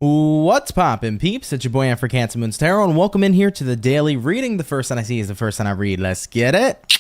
What's poppin', peeps? It's your boy for CancerMoonsTarot, and welcome in here to the daily reading. The first one I see is the first one I read. Let's get it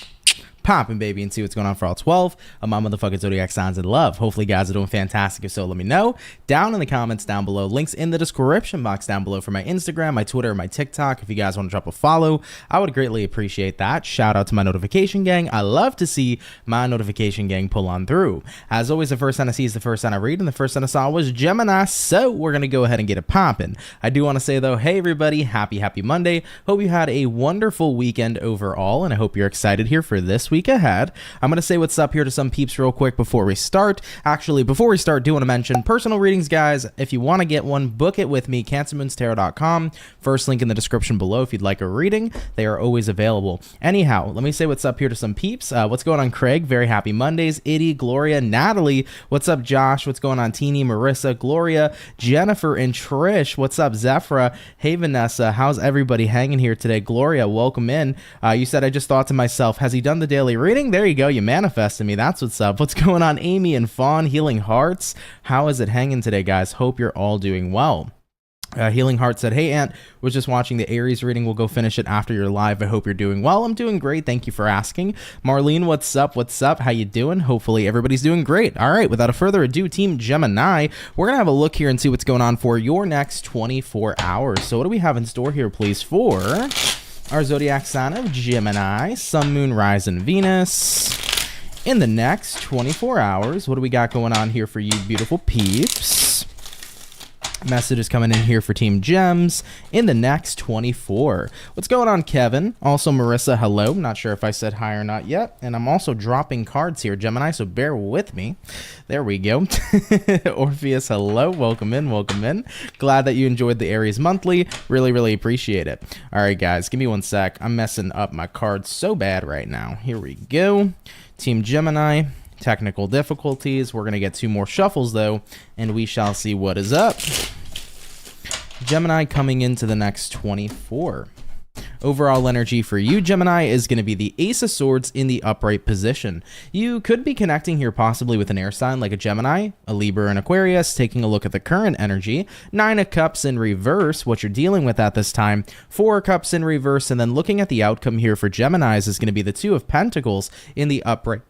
poppin', baby, and see what's going on for all 12 of my motherfucking Zodiac signs in love. Hopefully, you guys are doing fantastic. If so, let me know down in the comments down below. Links in the description box down below for my Instagram, my Twitter, my TikTok. If you guys want to drop a follow, I would greatly appreciate that. Shout out to my notification gang. I love to see my notification gang pull on through. As always, the first sign I see is the first sign I read, and the first sign I saw was Gemini, so we're going to go ahead and get it poppin'. I do want to say, though, hey, everybody, happy Monday. Hope you had a wonderful weekend overall, and I hope you're excited here for this week ahead. I'm going to say what's up here to some peeps real quick before we start. Actually, before we start, do want to mention personal readings, guys. If you want to get one, book it with me, CancerMoonsTarot.com. First link in the description below if you'd like a reading. They are always available. Anyhow, let me say what's up here to some peeps. What's going on, Craig? Very happy Mondays. Iddy, Gloria, Natalie. What's up, Josh? What's going on, Teeny, Marissa, Gloria, Jennifer, and Trish? What's up, Zephra? Hey, Vanessa. How's everybody hanging here today? Gloria, welcome in. You said, I just thought to myself, has he done the daily reading? There you go. You manifested me. That's what's up. What's going on, Amy and Fawn? Healing Hearts. How is it hanging today, guys? Hope you're all doing well. Healing Heart said, hey, Aunt, was just watching the Aries reading. We'll go finish it after your live. I hope you're doing well. I'm doing great. Thank you for asking. Marlene, what's up? What's up? How you doing? Hopefully everybody's doing great. All right, without a further ado, Team Gemini, we're going to have a look here and see what's going on for your next 24 hours. So what do we have in store here, please, for our Zodiac sign of Gemini, Sun, Moon, Rise, and Venus? In the next 24 hours, what do we got going on here for you beautiful peeps? Messages coming in here for Team Gems in the next 24. What's going on, Kevin? Also, Marissa, hello. Not sure if I said hi or not yet. And I'm also dropping cards here, Gemini, so bear with me. There we go. Orpheus, hello. Welcome in. Welcome in. Glad that you enjoyed the Aries monthly. Really, really appreciate it. All right, guys, give me one sec. I'm messing up my cards so bad right now. Here we go. Team Gemini. Technical difficulties. We're going to get two more shuffles, though, and we shall see what is up. Gemini coming into the next 24. Overall energy for you, Gemini, is going to be the Ace of Swords in the upright position. You could be connecting here possibly with an air sign like a Gemini, a Libra, and Aquarius, taking a look at the current energy. 9 of Cups in reverse, what you're dealing with at this time. 4 of Cups in reverse, and then looking at the outcome here for Geminis is going to be the 2 of Pentacles in the upright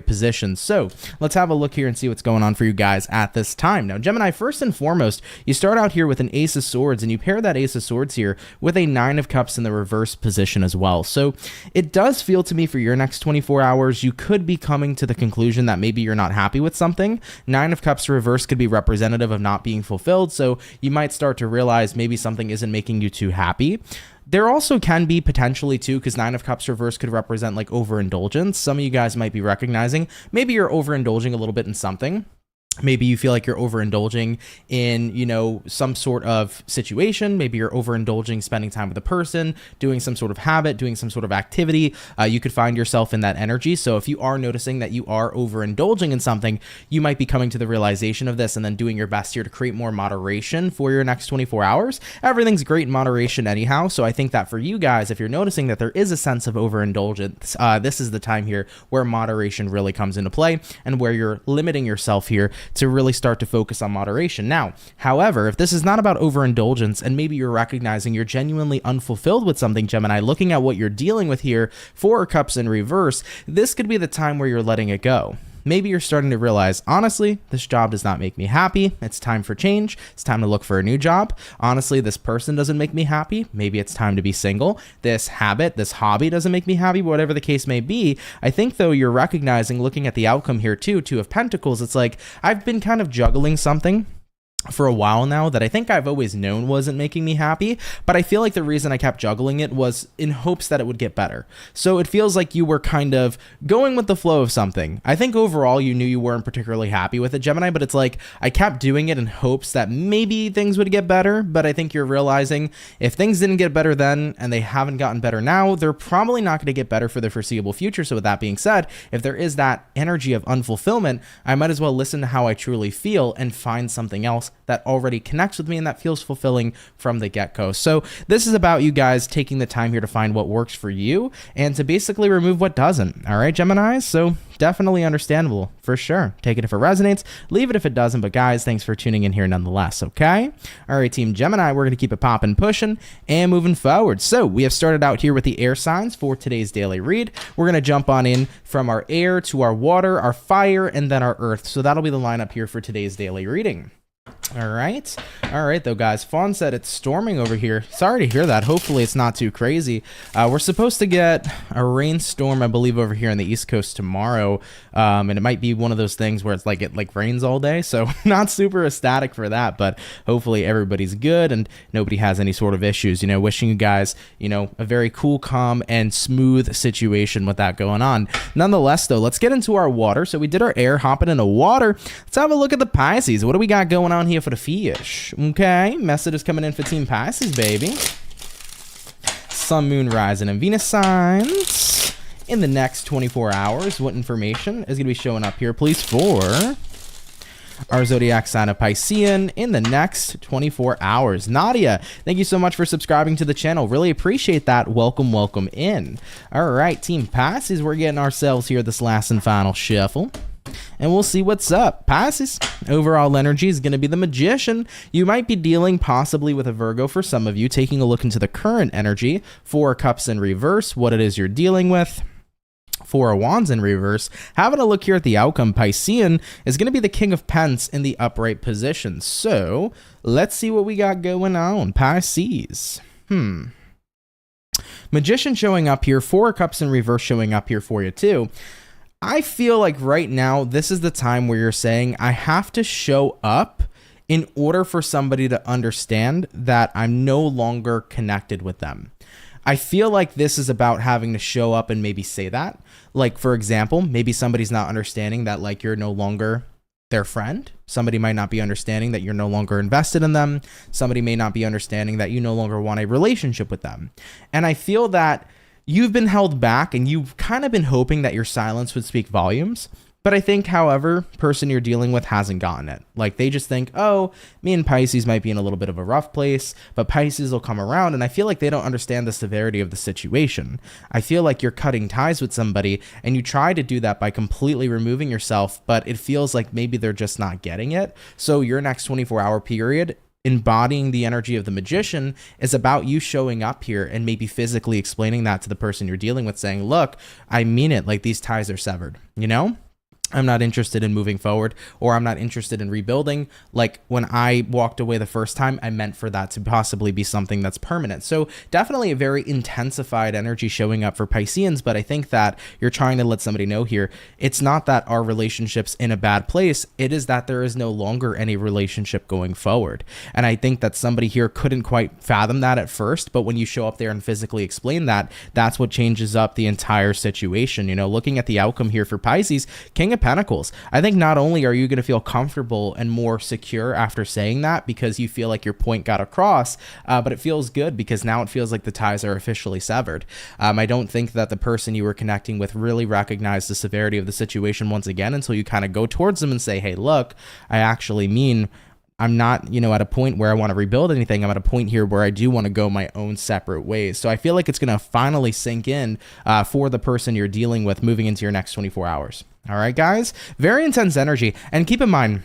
position. So let's have a look here and see what's going on for you guys at this time. Now, Gemini, first and foremost, you start out here with an Ace of Swords, and you pair that Ace of Swords here with a 9 of Cups in the reverse position as well. So it does feel to me for your next 24 hours, you could be coming to the conclusion that maybe you're not happy with something. 9 of Cups reverse could be representative of not being fulfilled. So you might start to realize maybe something isn't making you too happy. There also can be potentially too, because 9 of Cups reverse could represent like overindulgence. Some of you guys might be recognizing maybe you're overindulging a little bit in something. Maybe you feel like you're overindulging in, you know, some sort of situation. Maybe you're overindulging spending time with a person, doing some sort of habit, doing some sort of activity. You could find yourself in that energy. So if you are noticing that you are overindulging in something, you might be coming to the realization of this and then doing your best here to create more moderation for your next 24 hours. Everything's great in moderation anyhow. So I think that for you guys, if you're noticing that there is a sense of overindulgence, this is the time here where moderation really comes into play and where you're limiting yourself here to really start to focus on moderation. Now, however, if this is not about overindulgence and maybe you're recognizing you're genuinely unfulfilled with something, Gemini, looking at what you're dealing with here, 4 of Cups in reverse, this could be the time where you're letting it go. Maybe you're starting to realize, honestly, this job does not make me happy. It's time for change. It's time to look for a new job. Honestly, this person doesn't make me happy. Maybe it's time to be single. This habit, this hobby doesn't make me happy, whatever the case may be. I think, though, you're recognizing, looking at the outcome here, too, 2 of Pentacles, it's like I've been kind of juggling something for a while now that I think I've always known wasn't making me happy, but I feel like the reason I kept juggling it was in hopes that it would get better. So it feels like you were kind of going with the flow of something. I think overall you knew you weren't particularly happy with it, Gemini, but it's like I kept doing it in hopes that maybe things would get better, but I think you're realizing if things didn't get better then and they haven't gotten better now, they're probably not going to get better for the foreseeable future. So with that being said, if there is that energy of unfulfillment, I might as well listen to how I truly feel and find something else that already connects with me and that feels fulfilling from the get-go. So this is about you guys taking the time here to find what works for you and to basically remove what doesn't. All right, Geminis? So definitely understandable for sure. Take it if it resonates, leave it if it doesn't. But guys, thanks for tuning in here nonetheless, okay? All right, Team Gemini, we're going to keep it popping, pushing, and moving forward. So we have started out here with the air signs for today's daily read. We're going to jump on in from our air to our water, our fire, and then our earth. So that'll be the lineup here for today's daily reading. All right though, guys. Fawn said it's storming over here. Sorry to hear that. Hopefully it's not too crazy. We're supposed to get a rainstorm, I believe, over here on the East Coast tomorrow, and it might be one of those things where it's like it rains all day, so not super ecstatic for that, but hopefully everybody's good and nobody has any sort of issues. Wishing you guys a very cool, calm, and smooth situation with that going on. Nonetheless though, let's get into our water. So we did our air, hopping into water. Let's have a look at the Pisces. What do we got going on here for the fish? Okay, message is coming in for Team Pisces, baby. Sun, Moon, Rising, and Venus signs in the next 24 hours. What information is going to be showing up here, please, for our zodiac sign of Piscean in the next 24 hours? Nadia, thank you so much for subscribing to the channel. Really appreciate that. Welcome in. All right, Team Pisces, we're getting ourselves here this last and final shuffle, and we'll see what's up. Pisces, overall energy is going to be the Magician. You might be dealing possibly with a Virgo for some of you. Taking a look into the current energy, 4 Cups in reverse, what it is you're dealing with. 4 Wands in reverse. Having a look here at the outcome, Piscean is going to be the King of Pence in the upright position. So let's see what we got going on. Pisces. Magician showing up here, 4 Cups in reverse showing up here for you too. I feel like right now, this is the time where you're saying, I have to show up in order for somebody to understand that I'm no longer connected with them. I feel like this is about having to show up and maybe say that. Like, for example, maybe somebody's not understanding that, like, you're no longer their friend. Somebody might not be understanding that you're no longer invested in them. Somebody may not be understanding that you no longer want a relationship with them. And I feel that you've been held back and you've kind of been hoping that your silence would speak volumes. But I think, however, person you're dealing with hasn't gotten it. Like, they just think, oh, me and Pisces might be in a little bit of a rough place, but Pisces will come around. And I feel like they don't understand the severity of the situation. I feel like you're cutting ties with somebody and you try to do that by completely removing yourself, but it feels like maybe they're just not getting it. So your next 24-hour period, embodying the energy of the Magician, is about you showing up here and maybe physically explaining that to the person you're dealing with, saying, look, I mean it, like, these ties are severed, I'm not interested in moving forward, or I'm not interested in rebuilding. Like, when I walked away the first time, I meant for that to possibly be something that's permanent. So definitely a very intensified energy showing up for Pisceans, but I think that you're trying to let somebody know here, it's not that our relationship's in a bad place, it is that there is no longer any relationship going forward. And I think that somebody here couldn't quite fathom that at first, but when you show up there and physically explain that, that's what changes up the entire situation. Looking at the outcome here for Pisces, King of Pentacles. I think not only are you going to feel comfortable and more secure after saying that because you feel like your point got across, but it feels good because now it feels like the ties are officially severed. I don't think that the person you were connecting with really recognized the severity of the situation once again until you kind of go towards them and say, hey, look, I actually mean, I'm not, at a point where I want to rebuild anything. I'm at a point here where I do want to go my own separate ways. So I feel like it's going to finally sink in for the person you're dealing with moving into your next 24 hours. All right, guys, very intense energy. And keep in mind,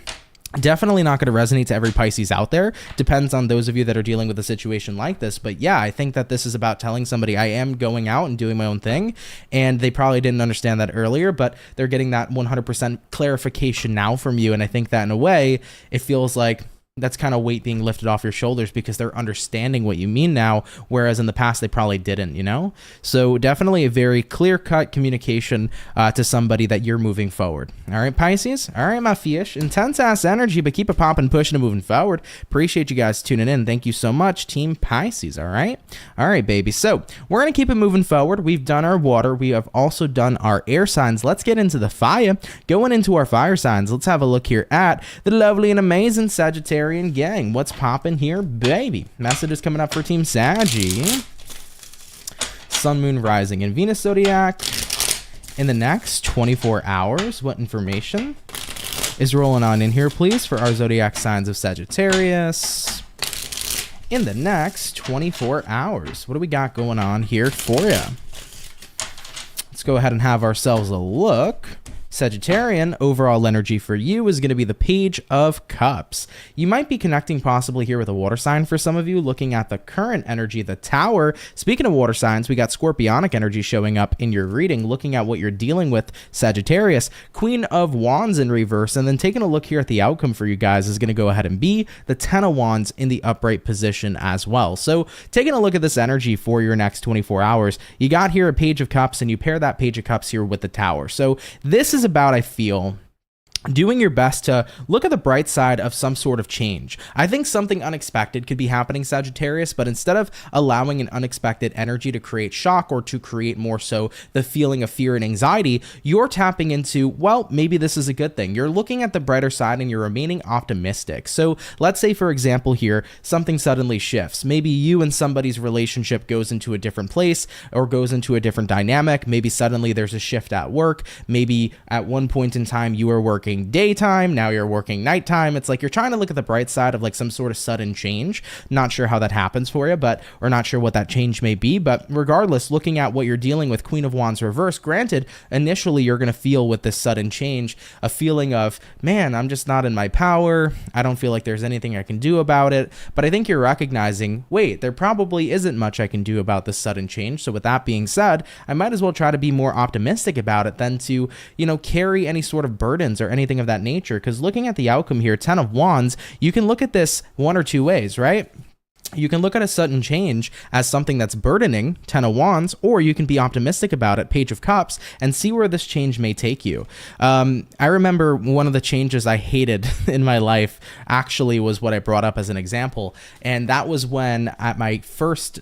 definitely not going to resonate to every Pisces out there. Depends on those of you that are dealing with a situation like this. But yeah, I think that this is about telling somebody I am going out and doing my own thing. And they probably didn't understand that earlier, but they're getting that 100% clarification now from you. And I think that in a way, it feels like that's kind of weight being lifted off your shoulders because they're understanding what you mean now, whereas in the past they probably didn't, So definitely a very clear-cut communication to somebody that you're moving forward. All right, Pisces? All right, my fish. Intense-ass energy, but keep it popping, pushing, and moving forward. Appreciate you guys tuning in. Thank you so much, Team Pisces, all right? All right, baby. So we're going to keep it moving forward. We've done our water. We have also done our air signs. Let's get into the fire. Going into our fire signs, let's have a look here at the lovely and amazing Sagittarius gang. What's popping here, baby? Messages coming up for Team Saggy. Sun, Moon, Rising, and Venus Zodiac in the next 24 hours. What information is rolling on in here, please, for our zodiac signs of Sagittarius in the next 24 hours. What do we got going on here for you? Let's go ahead and have ourselves a look. Sagittarian, overall energy for you is going to be the Page of Cups. You might be connecting possibly here with a water sign for some of you, looking at the current energy, the Tower. Speaking of water signs, we got Scorpionic energy showing up in your reading, looking at what you're dealing with, Sagittarius. Queen of Wands in reverse, and then taking a look here at the outcome for you guys is going to go ahead and be the Ten of Wands in the upright position as well. So taking a look at this energy for your next 24 hours, you got here a Page of Cups, and you pair that Page of Cups here with the Tower. So this is about, I feel, doing your best to look at the bright side of some sort of change. I think something unexpected could be happening, Sagittarius, but instead of allowing an unexpected energy to create shock or to create more so the feeling of fear and anxiety, you're tapping into, well, maybe this is a good thing. You're looking at the brighter side and you're remaining optimistic. So let's say, for example, here, something suddenly shifts. Maybe you and somebody's relationship goes into a different place or goes into a different dynamic. Maybe suddenly there's a shift at work. Maybe at one point in time you were working daytime, now you're working nighttime. It's like you're trying to look at the bright side of like some sort of sudden change. Not sure how that happens for you, or not sure what that change may be, but regardless, looking at what you're dealing with, Queen of Wands reverse, granted, initially you're going to feel with this sudden change a feeling of, man, I'm just not in my power. I don't feel like there's anything I can do about it. But I think you're recognizing, wait, there probably isn't much I can do about this sudden change. So with that being said, I might as well try to be more optimistic about it than to, carry any sort of burdens or anything of that nature. Because looking at the outcome here, Ten of Wands, you can look at this one or two ways, right? You can look at a sudden change as something that's burdening, Ten of Wands, or you can be optimistic about it, Page of Cups, and see where this change may take you. I remember one of the changes I hated in my life actually was what I brought up as an example, and that was when at my first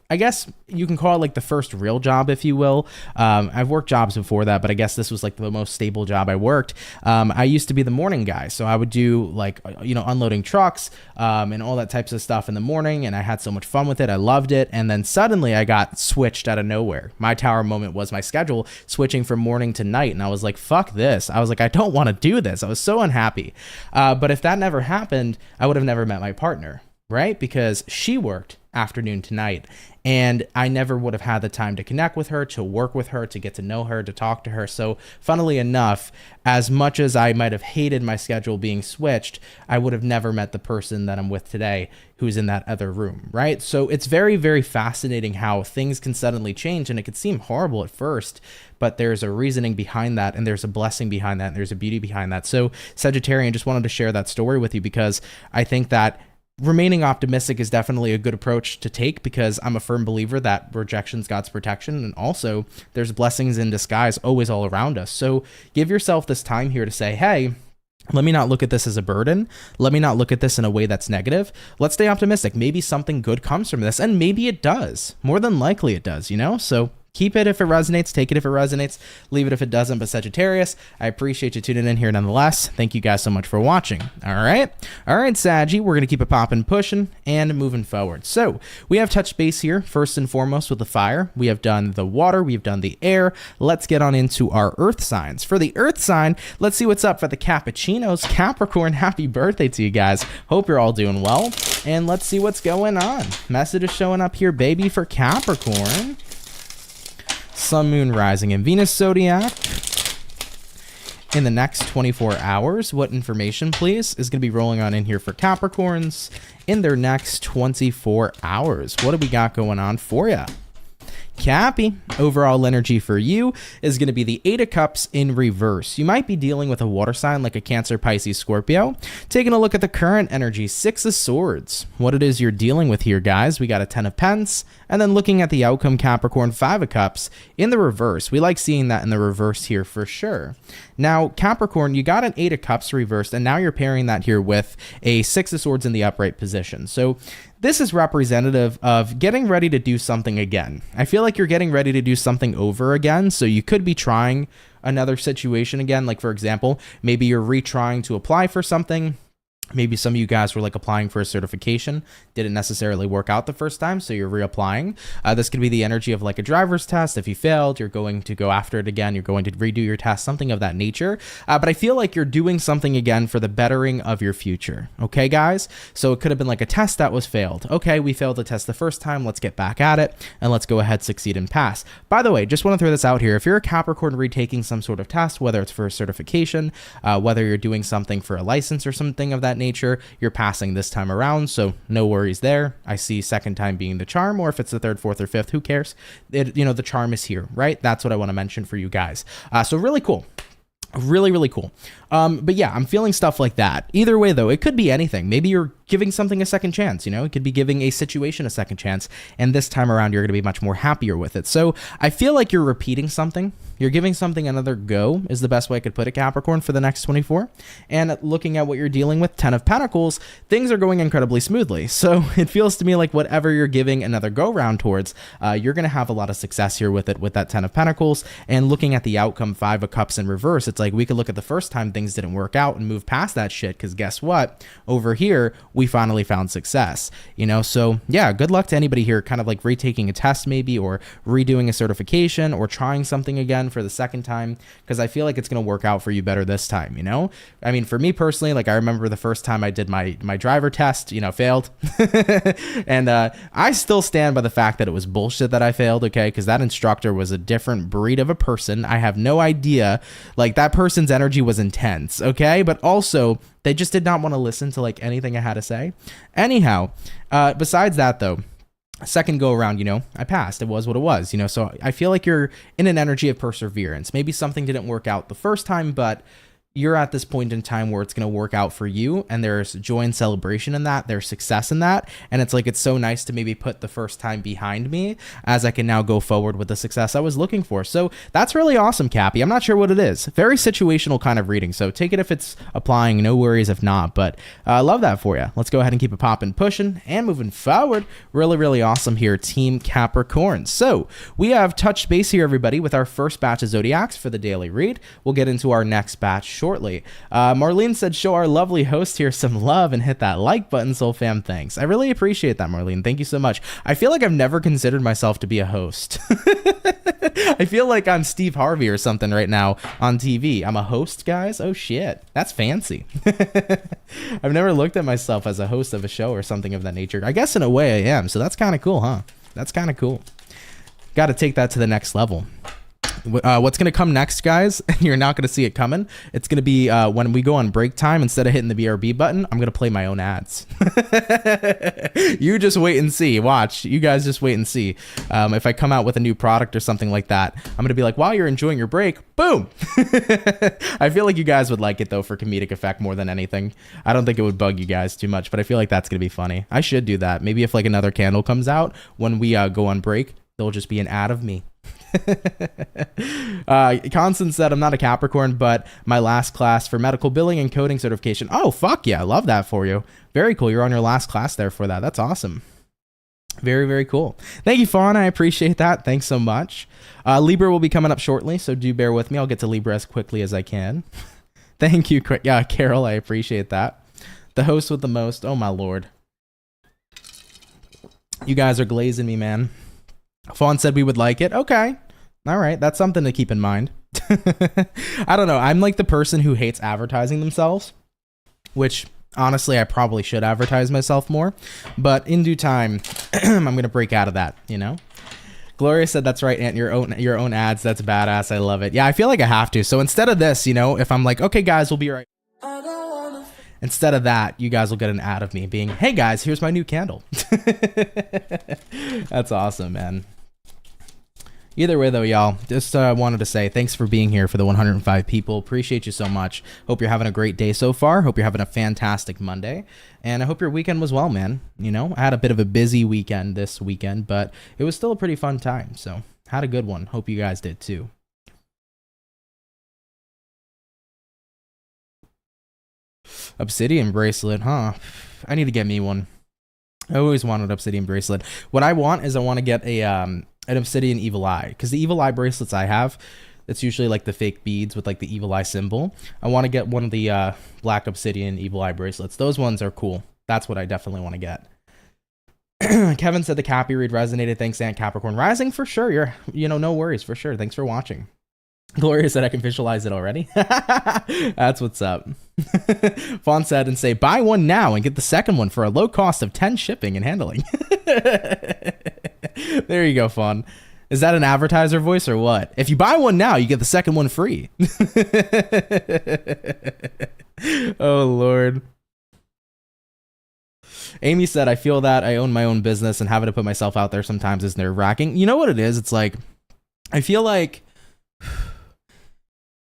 I guess you can call it like the first real job, if you will. I've worked jobs before that, but I guess this was like the most stable job I worked. I used to be the morning guy. So I would do like, unloading trucks and all that types of stuff in the morning. And I had so much fun with it. I loved it. And then suddenly I got switched out of nowhere. My tower moment was my schedule switching from morning to night. And I was like, fuck this. I was like, I don't want to do this. I was so unhappy. But if that never happened, I would have never met my partner, right? Because she worked afternoon to night. And I never would have had the time to connect with her, to work with her, to get to know her, to talk to her. So funnily enough, as much as I might have hated my schedule being switched, I would have never met the person that I'm with today who's in that other room, right? So it's very, very fascinating how things can suddenly change, and it could seem horrible at first, but there's a reasoning behind that, and there's a blessing behind that, and there's a beauty behind that. So Sagittarian, just wanted to share that story with you because I think that remaining optimistic is definitely a good approach to take, because I'm a firm believer that rejection's God's protection, and also there's blessings in disguise always all around us. So give yourself this time here to say, hey, let me not look at this as a burden. Let me not look at this in a way that's negative. Let's stay optimistic. Maybe something good comes from this, and maybe it does. More than likely it does, So keep it if it resonates, take it if it resonates, leave it if it doesn't. But Sagittarius, I appreciate you tuning in here nonetheless. Thank you guys so much for watching. All right, Saggy, we're going to keep it popping, pushing, and moving forward. So we have touched base here, first and foremost, with the fire. We have done the water. We've done the air. Let's get on into our earth signs. For the earth sign, let's see what's up for the Cappuccinos. Capricorn, happy birthday to you guys. Hope you're all doing well. And let's see what's going on. Message is showing up here, baby, for Capricorn. Sun, Moon, Rising, and Venus Zodiac in the next 24 hours. What information, please, is going to be rolling on in here for Capricorns in their next 24 hours? What do we got going on for you? Cappy, overall energy for you is going to be the Eight of Cups in reverse. You might be dealing with a water sign like a Cancer, Pisces, Scorpio. Taking a look at the current energy, Six of Swords. What it is you're dealing with here, guys. We got a Ten of Pence, and then looking at the outcome, Capricorn, Five of Cups in the reverse. We like seeing that in the reverse here for sure. Now, Capricorn, you got an Eight of Cups reversed, and now you're pairing that here with a Six of Swords in the upright position. So this is representative of getting ready to do something again. I feel like you're getting ready to do something over again. So you could be trying another situation again. Like, for example, maybe you're retrying to apply for something. Maybe some of you guys were like applying for a certification, didn't necessarily work out the first time, so you're reapplying. This could be the energy of like a driver's test. If you failed, you're going to go after it again. You're going to redo your test, something of that nature. But I feel like you're doing something again for the bettering of your future. Okay, guys? So it could have been like a test that was failed. Okay, we failed the test the first time. Let's get back at it and let's go ahead, succeed, and pass. By the way, just want to throw this out here. If you're a Capricorn retaking some sort of test, whether it's for a certification, whether you're doing something for a license or something of that nature, you're passing this time around, so no worries there. I see second time being the charm, or if it's the third, fourth, or fifth, who cares? The charm is here, right? That's what I want to mention for you guys. So really cool. Really cool. But yeah, I'm feeling stuff like that. Either way, though, it could be anything. Maybe you're giving something a second chance, it could be giving a situation a second chance, and this time around you're going to be much more happier with it. So I feel like you're repeating something. You're giving something another go is the best way I could put it, Capricorn, for the next 24. And looking at what you're dealing with, 10 of Pentacles, things are going incredibly smoothly. So it feels to me like whatever you're giving another go round towards, you're going to have a lot of success here with it, with that 10 of Pentacles. And looking at the outcome, 5 of Cups in reverse, it's like we could look at the first time things didn't work out and move past that shit, because guess what? Over here, we finally found success, So yeah, good luck to anybody here kind of like retaking a test maybe, or redoing a certification, or trying something again for the second time, because I feel like it's going to work out for you better this time, I mean, for me personally, like I remember the first time I did my driver test, failed. And I still stand by the fact that it was bullshit that I failed, okay? Because that instructor was a different breed of a person. I have no idea. Like, that person's energy was intense, okay? But also, they just did not want to listen to like anything I had to say. Anyhow, besides that though, second go around, I passed. It was what it was, so I feel like you're in an energy of perseverance. Maybe something didn't work out the first time, but you're at this point in time where it's going to work out for you, and there's joy and celebration in that, there's success in that, and it's like, it's so nice to maybe put the first time behind me, as I can now go forward with the success I was looking for. So that's really awesome, Cappy. I'm not sure what it is. Very situational kind of reading, so take it if it's applying, no worries if not, but I love that for you. Let's go ahead and keep it popping, pushing, and moving forward. Really awesome here, Team Capricorn. So we have touched base here, everybody, with our first batch of Zodiacs for the daily read. We'll get into our next batch shortly. Marlene said, show our lovely host here some love and hit that like button, Soul Fam. Thanks. I really appreciate that, Marlene. Thank you so much. I feel like I've never considered myself to be a host. I feel like I'm Steve Harvey or something right now on TV. I'm a host, guys. Oh shit, that's fancy. I've never looked at myself as a host of a show or something of that nature. I guess in a way I am, so that's kind of cool, huh? That's kind of cool. Got to take that to the next level. What's going to come next, guys, and you're not going to see it coming, it's going to be when we go on break time, instead of hitting the BRB button, I'm going to play my own ads. You just wait and see. Watch. You guys just wait and see. If I come out with a new product or something like that, I'm going to be like, while you're enjoying your break, boom. I feel like you guys would like it, though, for comedic effect more than anything. I don't think it would bug you guys too much, but I feel like that's going to be funny. I should do that. Maybe if like another candle comes out, when we go on break, there'll just be an ad of me. Constance said, I'm not a Capricorn, but my last class for medical billing and coding certification. Oh, fuck yeah. I love that for you. Very cool. You're on your last class there for that. That's awesome. Very cool. Thank you, Fawn. I appreciate that. Thanks so much. Libra will be coming up shortly, so do bear with me. I'll get to Libra as quickly as I can. Thank you. Yeah, Carol, I appreciate that. The host with the most. Oh, my Lord. You guys are glazing me, man. Fawn said we would like it. Okay. All right. That's something to keep in mind. I don't know. I'm like the person who hates advertising themselves, which honestly, I probably should advertise myself more, but in due time, I'm going to break out of that, Gloria said, that's right, Aunt, your own ads. That's badass. I love it. Yeah, I feel like I have to. So instead of this, if I'm like, okay, guys, we'll be right. Instead of that, you guys will get an ad of me being, hey guys, here's my new candle. That's awesome, man. Either way, though, y'all, just wanted to say thanks for being here for the 105 people. Appreciate you so much. Hope you're having a great day so far. Hope you're having a fantastic Monday. And I hope your weekend was well, man. I had a bit of a busy weekend this weekend, but it was still a pretty fun time. So had a good one. Hope you guys did too. Obsidian bracelet, huh? I need to get me one. I always wanted an obsidian bracelet. What I want is I want to get an obsidian evil eye, because the evil eye bracelets I have, It's usually like the fake beads with like the evil eye symbol. I want to get one of the black obsidian evil eye bracelets. Those ones are cool. That's what I definitely want to get. Kevin said the Cappy read resonated. Thanks, Aunt Capricorn Rising. For sure. No worries. For sure. Thanks for watching. Gloria said I can visualize it already. That's what's up. Fawn said, and say, buy one now and get the second one for a low cost of 10 shipping and handling. There you go, Fawn. Is that an advertiser voice or what? If you buy one now, you get the second one free. Oh, Lord. Amy said, I feel that I own my own business and having to put myself out there sometimes is nerve-wracking. You know what it is? It's like, I feel like,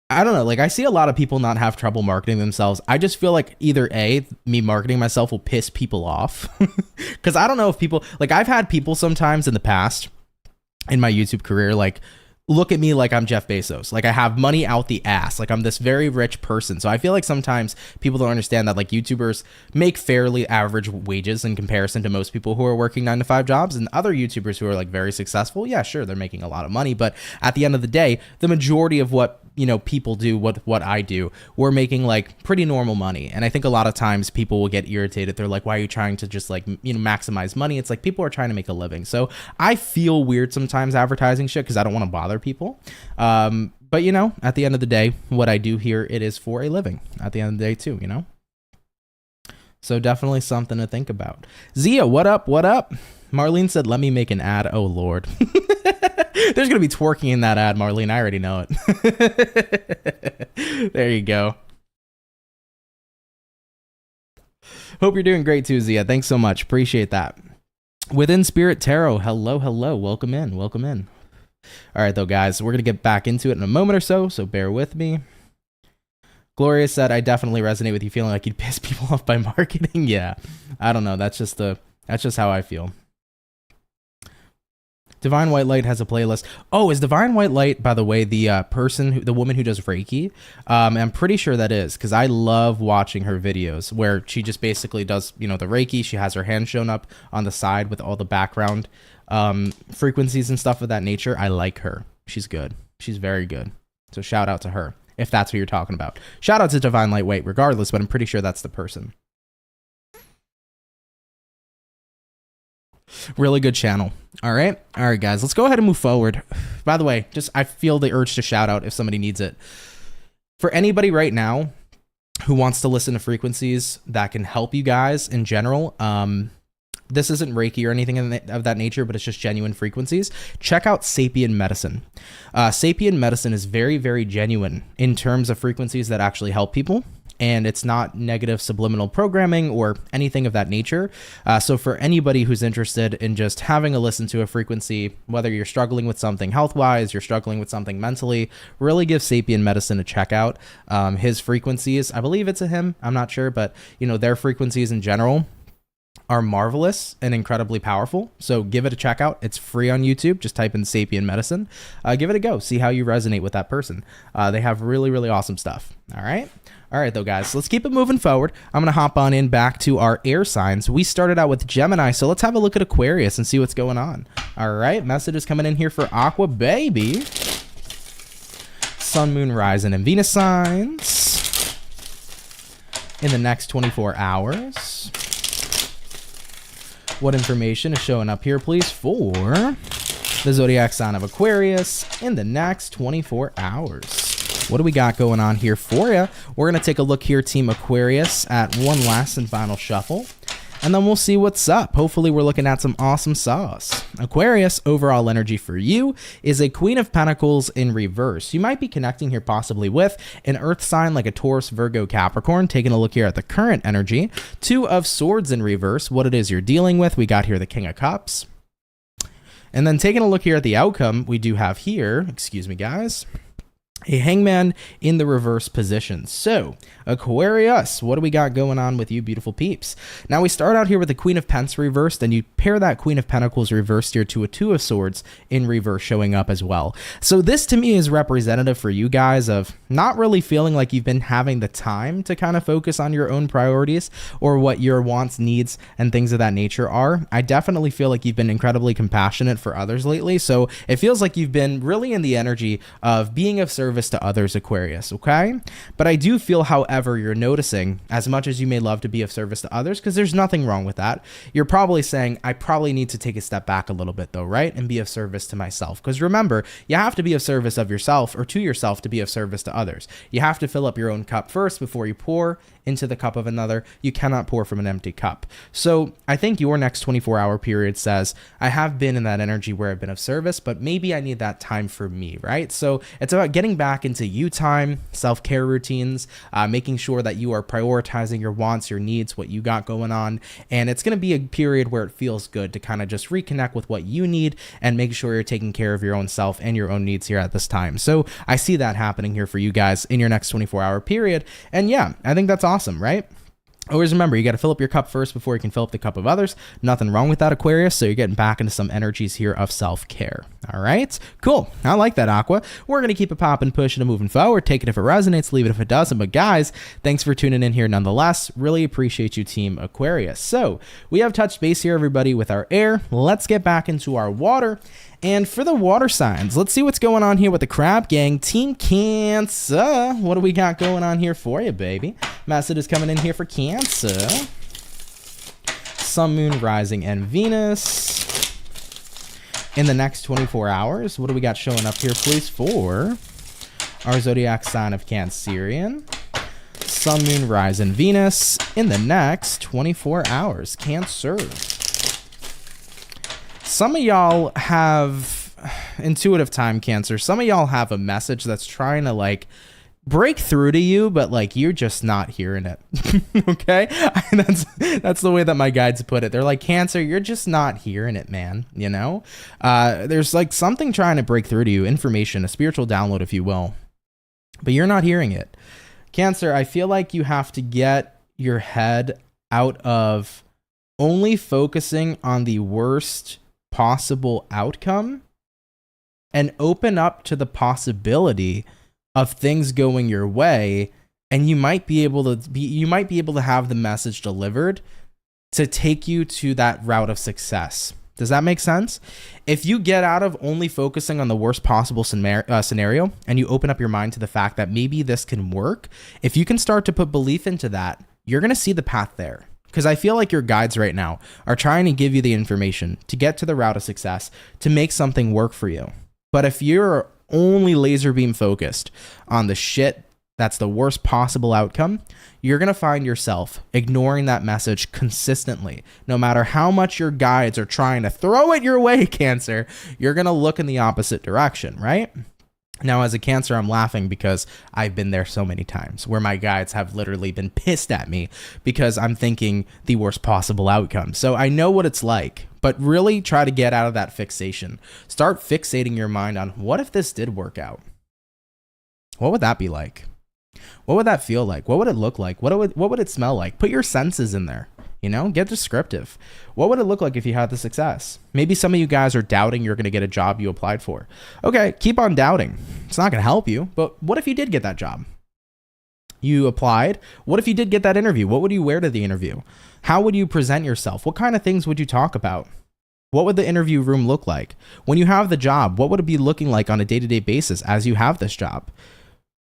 I don't know, like I see a lot of people not have trouble marketing themselves. I just feel like either A, me marketing myself will piss people off. Because I don't know if people, like I've had people sometimes in the past in my YouTube career, like look at me like I'm Jeff Bezos. Like I have money out the ass. Like I'm this very rich person. So I feel like sometimes people don't understand that like YouTubers make fairly average wages in comparison to most people who are working 9-to-5 jobs, and other YouTubers who are like very successful. Yeah, sure, they're making a lot of money, but at the end of the day, the majority of what people do, what I do, we're making like pretty normal money. And I think a lot of times people will get irritated. They're like, why are you trying to just like, maximize money? It's like people are trying to make a living. So I feel weird sometimes advertising shit because I don't want to bother people. But at the end of the day, what I do here, it is for a living at the end of the day too, So definitely something to think about. Zia, what up? What up? Marlene said, let me make an ad. Oh, Lord. There's going to be twerking in that ad, Marlene. I already know it. There you go. Hope you're doing great too, Zia. Thanks so much. Appreciate that. Within Spirit Tarot, hello. Welcome in. All right, though, guys. We're going to get back into it in a moment or so bear with me. Gloria said, I definitely resonate with you feeling like you'd piss people off by marketing. Yeah, I don't know. That's just how I feel. Divine White Light has a playlist. Oh, is Divine White Light, by the way, the woman who does Reiki? I'm pretty sure that is, because I love watching her videos where she just basically does, the Reiki. She has her hand shown up on the side with all the background frequencies and stuff of that nature. I like her. She's good. She's very good. So shout out to her, if that's what you're talking about. Shout out to Divine Lightweight regardless, but I'm pretty sure that's the person. Really good channel. All right, guys, let's go ahead and move forward. By the way, I feel the urge to shout out if somebody needs it. For anybody right now who wants to listen to frequencies that can help you guys in general, this isn't Reiki or anything of that nature, but it's just genuine frequencies. Check out Sapien Medicine. Sapien Medicine is very, very genuine in terms of frequencies that actually help people. And it's not negative subliminal programming or anything of that nature. So for anybody who's interested in just having a listen to a frequency, whether you're struggling with something health-wise, you're struggling with something mentally, really give Sapien Medicine a check out. His frequencies, I believe it's a him, I'm not sure, but their frequencies in general are marvelous and incredibly powerful. So give it a check out. It's free on YouTube. Just type in Sapien Medicine. Give it a go. See how you resonate with that person. They have really, really awesome stuff. All right, though, guys, let's keep it moving forward. I'm going to hop on in back to our air signs. We started out with Gemini, so let's have a look at Aquarius and see what's going on. All right, messages coming in here for Aqua Baby. Sun, Moon, Rising, and Venus signs in the next 24 hours. What information is showing up here, please, for the Zodiac sign of Aquarius in the next 24 hours? What do we got going on here for you? We're going to take a look here, Team Aquarius, at one last and final shuffle, and then we'll see what's up. Hopefully, we're looking at some awesome sauce. Aquarius, overall energy for you is a Queen of Pentacles in reverse. You might be connecting here possibly with an earth sign like a Taurus, Virgo, Capricorn. Taking a look here at the current energy. Two of Swords in reverse, what it is you're dealing with. We got here the King of Cups. And then taking a look here at the outcome, we do have here, excuse me, guys, a hangman in the reverse position. So, Aquarius, what do we got going on with you beautiful peeps? Now, we start out here with the Queen of Pentacles reversed, and you pair that Queen of Pentacles reversed here to a Two of Swords in reverse showing up as well. So this to me is representative for you guys of not really feeling like you've been having the time to kind of focus on your own priorities or what your wants, needs, and things of that nature are. I definitely feel like you've been incredibly compassionate for others lately, so it feels like you've been really in the energy of being of service to others, Aquarius, okay? But I do feel, however, you're noticing, as much as you may love to be of service to others, because there's nothing wrong with that, you're probably saying, I probably need to take a step back a little bit though, right? And be of service to myself. Because remember, you have to be of service of yourself or to yourself to be of service to others. You have to fill up your own cup first before you pour into the cup of another. You cannot pour from an empty cup. So I think your next 24-hour period says, I have been in that energy where I've been of service, but maybe I need that time for me, right? So it's about getting back into you time, self-care routines, making sure that you are prioritizing your wants, your needs, what you got going on. And it's going to be a period where it feels good to kind of just reconnect with what you need and make sure you're taking care of your own self and your own needs here at this time. So I see that happening here for you guys in your next 24-hour period. And yeah, I think that's awesome, right? Always remember, you got to fill up your cup first before you can fill up the cup of others. Nothing wrong with that, Aquarius. So you're getting back into some energies here of self-care. All right, cool. I like that, Aqua. We're going to keep it popping, pushing, and moving forward. Take it if it resonates, leave it if it doesn't. But guys, thanks for tuning in here nonetheless. Really appreciate you, Team Aquarius. So we have touched base here, everybody, with our air. Let's get back into our water. And for the water signs, let's see what's going on here with the Crab Gang. Team Cancer, what do we got going on here for you, baby? Message is coming in here for Cancer. Sun, Moon, Rising, and Venus. In the next 24 hours, what do we got showing up here, please, for our Zodiac sign of Cancerian? Sun, Moon, Rising, Venus in the next 24 hours. Cancer. Some of y'all have intuitive time, Cancer. Some of y'all have a message that's trying to like break through to you, but like you're just not hearing it. Okay? That's the way that my guides put it. They're like, Cancer, you're just not hearing it, man. You know? There's like something trying to break through to you, information, a spiritual download, if you will, but you're not hearing it. Cancer, I feel like you have to get your head out of only focusing on the worst possible outcome and open up to the possibility of things going your way, and you might be able to have the message delivered to take you to that route of success. Does that make sense? If you get out of only focusing on the worst possible scenario and you open up your mind to the fact that maybe this can work, if you can start to put belief into that, you're going to see the path there. Because I feel like your guides right now are trying to give you the information to get to the route of success, to make something work for you. But if you're only laser beam focused on the shit that's the worst possible outcome, you're going to find yourself ignoring that message consistently. No matter how much your guides are trying to throw it your way, Cancer, you're going to look in the opposite direction, right? Now, as a Cancer, I'm laughing because I've been there so many times where my guides have literally been pissed at me because I'm thinking the worst possible outcome. So I know what it's like, but really try to get out of that fixation. Start fixating your mind on, what if this did work out? What would that be like? What would that feel like? What would it look like? What would it smell like? Put your senses in there. You know, get descriptive. What would it look like if you had the success? Maybe some of you guys are doubting you're going to get a job you applied for. Okay, keep on doubting. It's not going to help you, but what if you did get that job? You applied. What if you did get that interview? What would you wear to the interview? How would you present yourself? What kind of things would you talk about? What would the interview room look like? When you have the job, what would it be looking like on a day-to-day basis as you have this job?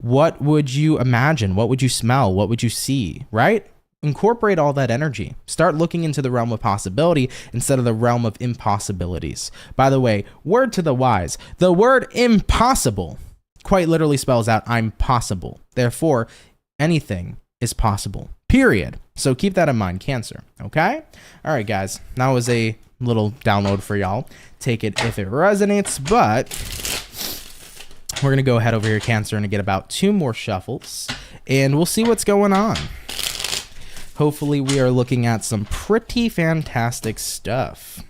What would you imagine? What would you smell? What would you see, right? Incorporate all that energy. Start looking into the realm of possibility instead of the realm of impossibilities. By the way, word to the wise, the word impossible quite literally spells out I'm possible. Therefore, anything is possible, period. So keep that in mind, Cancer, okay? All right, guys, that was a little download for y'all. Take it if it resonates, but we're going to go ahead over here, Cancer, and get about 2 more shuffles, and we'll see what's going on. Hopefully we are looking at some pretty fantastic stuff.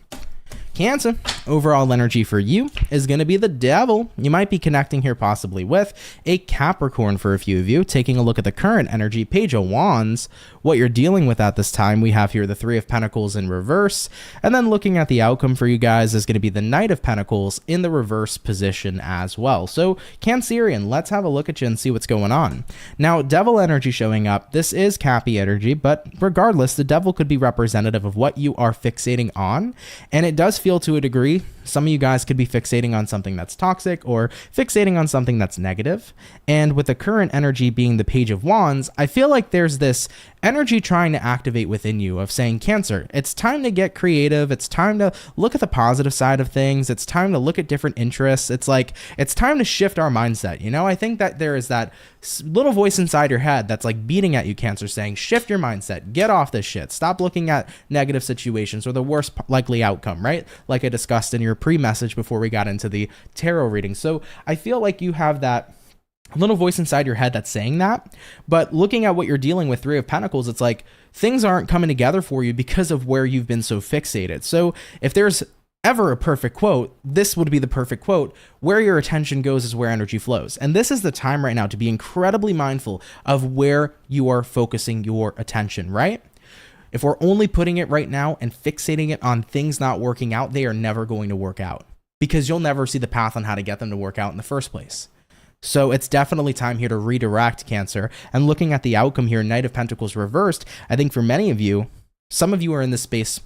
Cancer, overall energy for you is going to be the Devil. You might be connecting here possibly with a Capricorn for a few of you. Taking a look at the current energy, Page of Wands, what you're dealing with at this time, we have here the Three of Pentacles in reverse. And then looking at the outcome for you guys is going to be the Knight of Pentacles in the reverse position as well. So Cancerian, let's have a look at you and see what's going on. Now, Devil energy showing up. This is Cappy energy, but regardless, the Devil could be representative of what you are fixating on. And it does feel to a degree, some of you guys could be fixating on something that's toxic or fixating on something that's negative. And with the current energy being the Page of Wands, I feel like there's this energy trying to activate within you of saying, Cancer, it's time to get creative. It's time to look at the positive side of things. It's time to look at different interests. It's like, it's time to shift our mindset. You know, I think that there is that little voice inside your head that's like beating at you, Cancer, saying, shift your mindset, get off this shit. Stop looking at negative situations or the worst likely outcome, right? Like I discussed in your pre-message before we got into the tarot reading. So I feel like you have that little voice inside your head that's saying that, but looking at what you're dealing with, Three of Pentacles, it's like things aren't coming together for you because of where you've been so fixated. So if there's ever a perfect quote, this would be the perfect quote. Where your attention goes is where energy flows. And this is the time right now to be incredibly mindful of where you are focusing your attention, right? If we're only putting it right now and fixating it on things not working out, they are never going to work out because you'll never see the path on how to get them to work out in the first place. So it's definitely time here to redirect, Cancer. And looking at the outcome here, Knight of Pentacles reversed, I think for many of you, some of you are in this space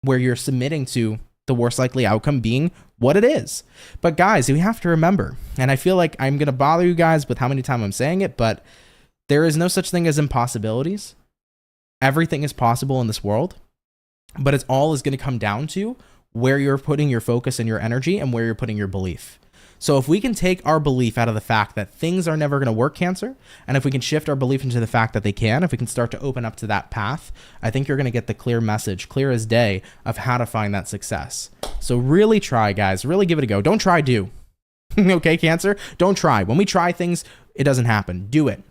where you're submitting to the worst likely outcome being what it is. But guys, we have to remember, and I feel like I'm going to bother you guys with how many times I'm saying it, but there is no such thing as impossibilities. Everything is possible in this world, but it's all is going to come down to where you're putting your focus and your energy and where you're putting your belief. So if we can take our belief out of the fact that things are never going to work, Cancer, and if we can shift our belief into the fact that they can, if we can start to open up to that path, I think you're going to get the clear message, clear as day, of how to find that success. So really try, guys. Really give it a go. Don't try, do. Okay, Cancer? Don't try. When we try things, it doesn't happen. Do it.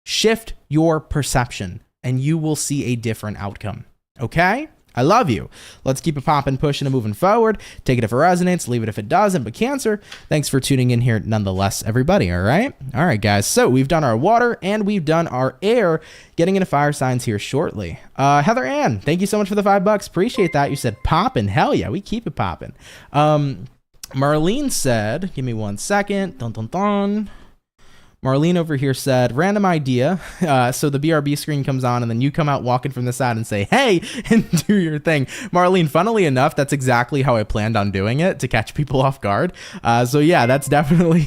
Shift your perception, and you will see a different outcome. Okay? I love you. Let's keep it popping, pushing, and moving forward. Take it if it resonates, leave it if it doesn't. But Cancer, thanks for tuning in here nonetheless, everybody, all right? All right, guys. So we've done our water and we've done our air. Getting into fire signs here shortly. Heather Ann, thank you so much for the $5. Appreciate that. You said popping. Hell yeah, we keep it popping. Marlene said, give me 1 second. Dun, dun, dun. Marlene over here said, random idea. So the BRB screen comes on and then you come out walking from the side and say, hey, and do your thing. Marlene, funnily enough, that's exactly how I planned on doing it, to catch people off guard. So yeah, that's definitely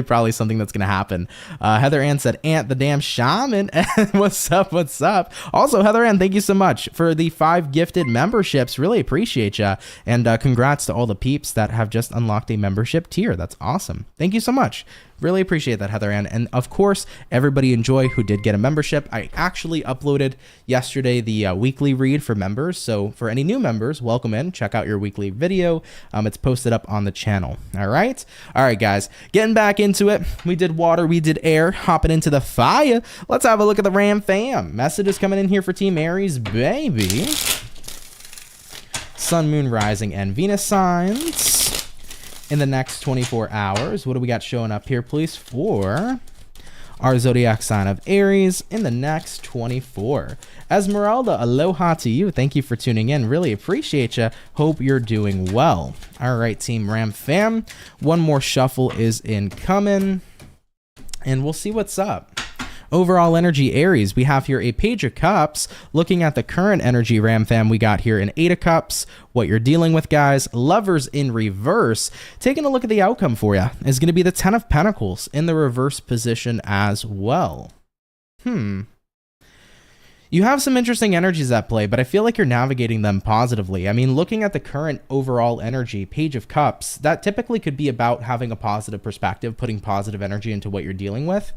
probably something that's going to happen. Heather Ann said, Ant the damn shaman. What's up? What's up? Also, Heather Ann, thank you so much for the 5 gifted memberships. Really appreciate you. And congrats to all the peeps that have just unlocked a membership tier. That's awesome. Thank you so much. Really appreciate that, Heather Ann. And of course, everybody enjoy who did get a membership. I actually uploaded yesterday the weekly read for members. So for any new members, welcome in. Check out your weekly video. It's posted up on the channel. All right. All right, guys, getting back into it. We did water. We did air. Hopping into the fire. Let's have a look at the Ram fam. Messages coming in here for Team Aries, baby. Sun, Moon, Rising, and Venus signs. In the next 24 hours, what do we got showing up here, please, for our zodiac sign of Aries in the next 24? Esmeralda, aloha to you. Thank you for tuning in. Really appreciate you. Hope you're doing well. All right, Team Ram fam. One more shuffle is incoming, and we'll see what's up. Overall energy, Aries, we have here a Page of Cups. Looking at the current energy, Ram fam, we got here an 8 of Cups. What you're dealing with, guys, Lovers in reverse. Taking a look at the outcome for you is going to be the 10 of Pentacles in the reverse position as well. You have some interesting energies at play, but I feel like you're navigating them positively. I mean, looking at the current overall energy, Page of Cups, that typically could be about having a positive perspective, putting positive energy into what you're dealing with.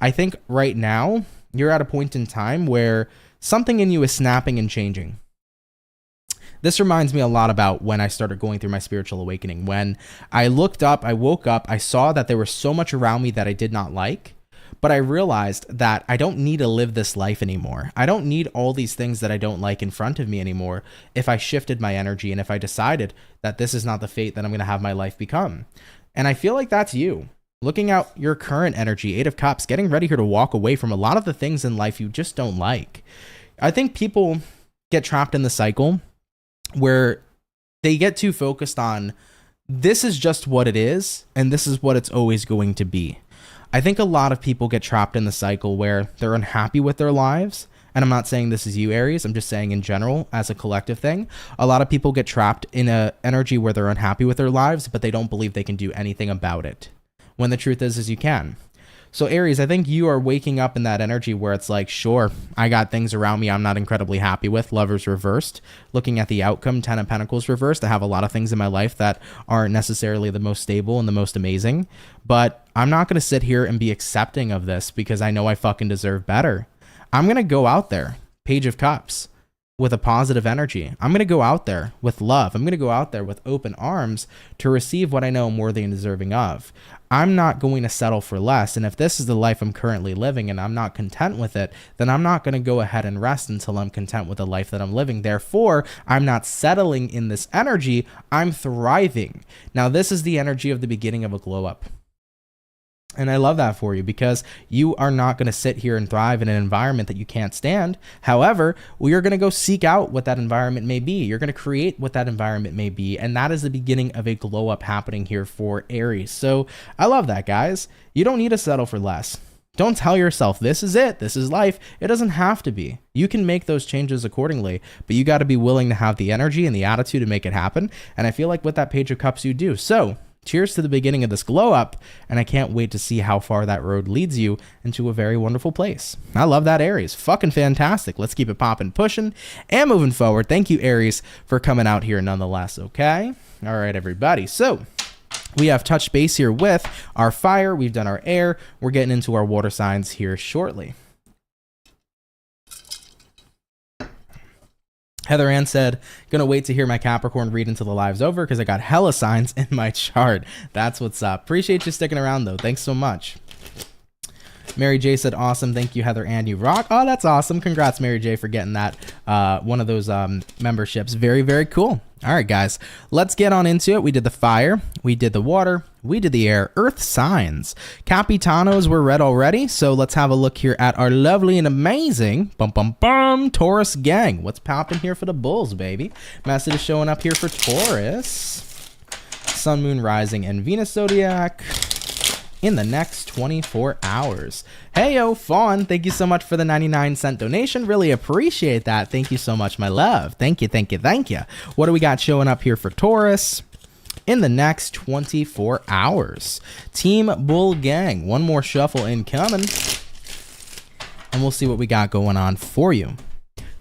I think right now you're at a point in time where something in you is snapping and changing. This reminds me a lot about when I started going through my spiritual awakening. When I looked up, I woke up, I saw that there was so much around me that I did not like, But I realized that I don't need to live this life anymore. I don't need all these things that I don't like in front of me anymore if I shifted my energy and if I decided that this is not the fate that I'm going to have my life become. And I feel like that's you. Looking at your current energy, Eight of Cups, getting ready here to walk away from a lot of the things in life you just don't like. I think people get trapped in the cycle where they get too focused on this is just what it is and this is what it's always going to be. I think a lot of people get trapped in the cycle where they're unhappy with their lives. And I'm not saying this is you, Aries. I'm just saying in general, as a collective thing, a lot of people get trapped in an energy where they're unhappy with their lives, but they don't believe they can do anything about it. When the truth is you can. So Aries, I think you are waking up in that energy where it's like, sure, I got things around me I'm not incredibly happy with. Lovers reversed. Looking at the outcome, Ten of Pentacles reversed. I have a lot of things in my life that aren't necessarily the most stable and the most amazing. But I'm not going to sit here and be accepting of this because I know I fucking deserve better. I'm going to go out there, Page of Cups, with a positive energy. I'm going to go out there with love. I'm going to go out there with open arms to receive what I know I'm worthy and deserving of. I'm not going to settle for less. And if this is the life I'm currently living and I'm not content with it, then I'm not going to go ahead and rest until I'm content with the life that I'm living. Therefore, I'm not settling in this energy. I'm thriving. Now, this is the energy of the beginning of a glow up. And I love that for you because you are not going to sit here and thrive in an environment that you can't stand. However, we are going to go seek out what that environment may be. You're going to create what that environment may be. And that is the beginning of a glow up happening here for Aries. So I love that, guys. You don't need to settle for less. Don't tell yourself, this is it. This is life. It doesn't have to be. You can make those changes accordingly, but you got to be willing to have the energy and the attitude to make it happen. And I feel like with that Page of Cups, you do. So cheers to the beginning of this glow up, and I can't wait to see how far that road leads you into a very wonderful place. I love that, Aries. Fucking fantastic. Let's keep it popping, pushing, and moving forward. Thank you, Aries, for coming out here nonetheless, okay? All right, everybody. So we have touched base here with our fire. We've done our air. We're getting into our water signs here shortly. Heather Ann said, gonna wait to hear my Capricorn read until the live's over because I got hella signs in my chart. That's what's up. Appreciate you sticking around, though. Thanks so much. Mary J said, awesome. Thank you, Heather Ann. You rock. Oh, that's awesome. Congrats, Mary J, for getting that one of those memberships. Very, very cool. All right, guys, let's get on into it. We did the fire. We did the water. We did the air. Earth signs. Capitanos were read already, so let's have a look here at our lovely and amazing Taurus gang. What's popping here for the bulls, baby? Message is showing up here for Taurus. Sun, Moon, Rising, and Venus Zodiac in the next 24 hours. Hey, yo, Fawn, thank you so much for the 99-cent donation. Really appreciate that. Thank you so much, my love. Thank you, thank you, thank you. What do we got showing up here for Taurus in the next 24 hours? Team Bull Gang. One more shuffle incoming, and we'll see what we got going on for you.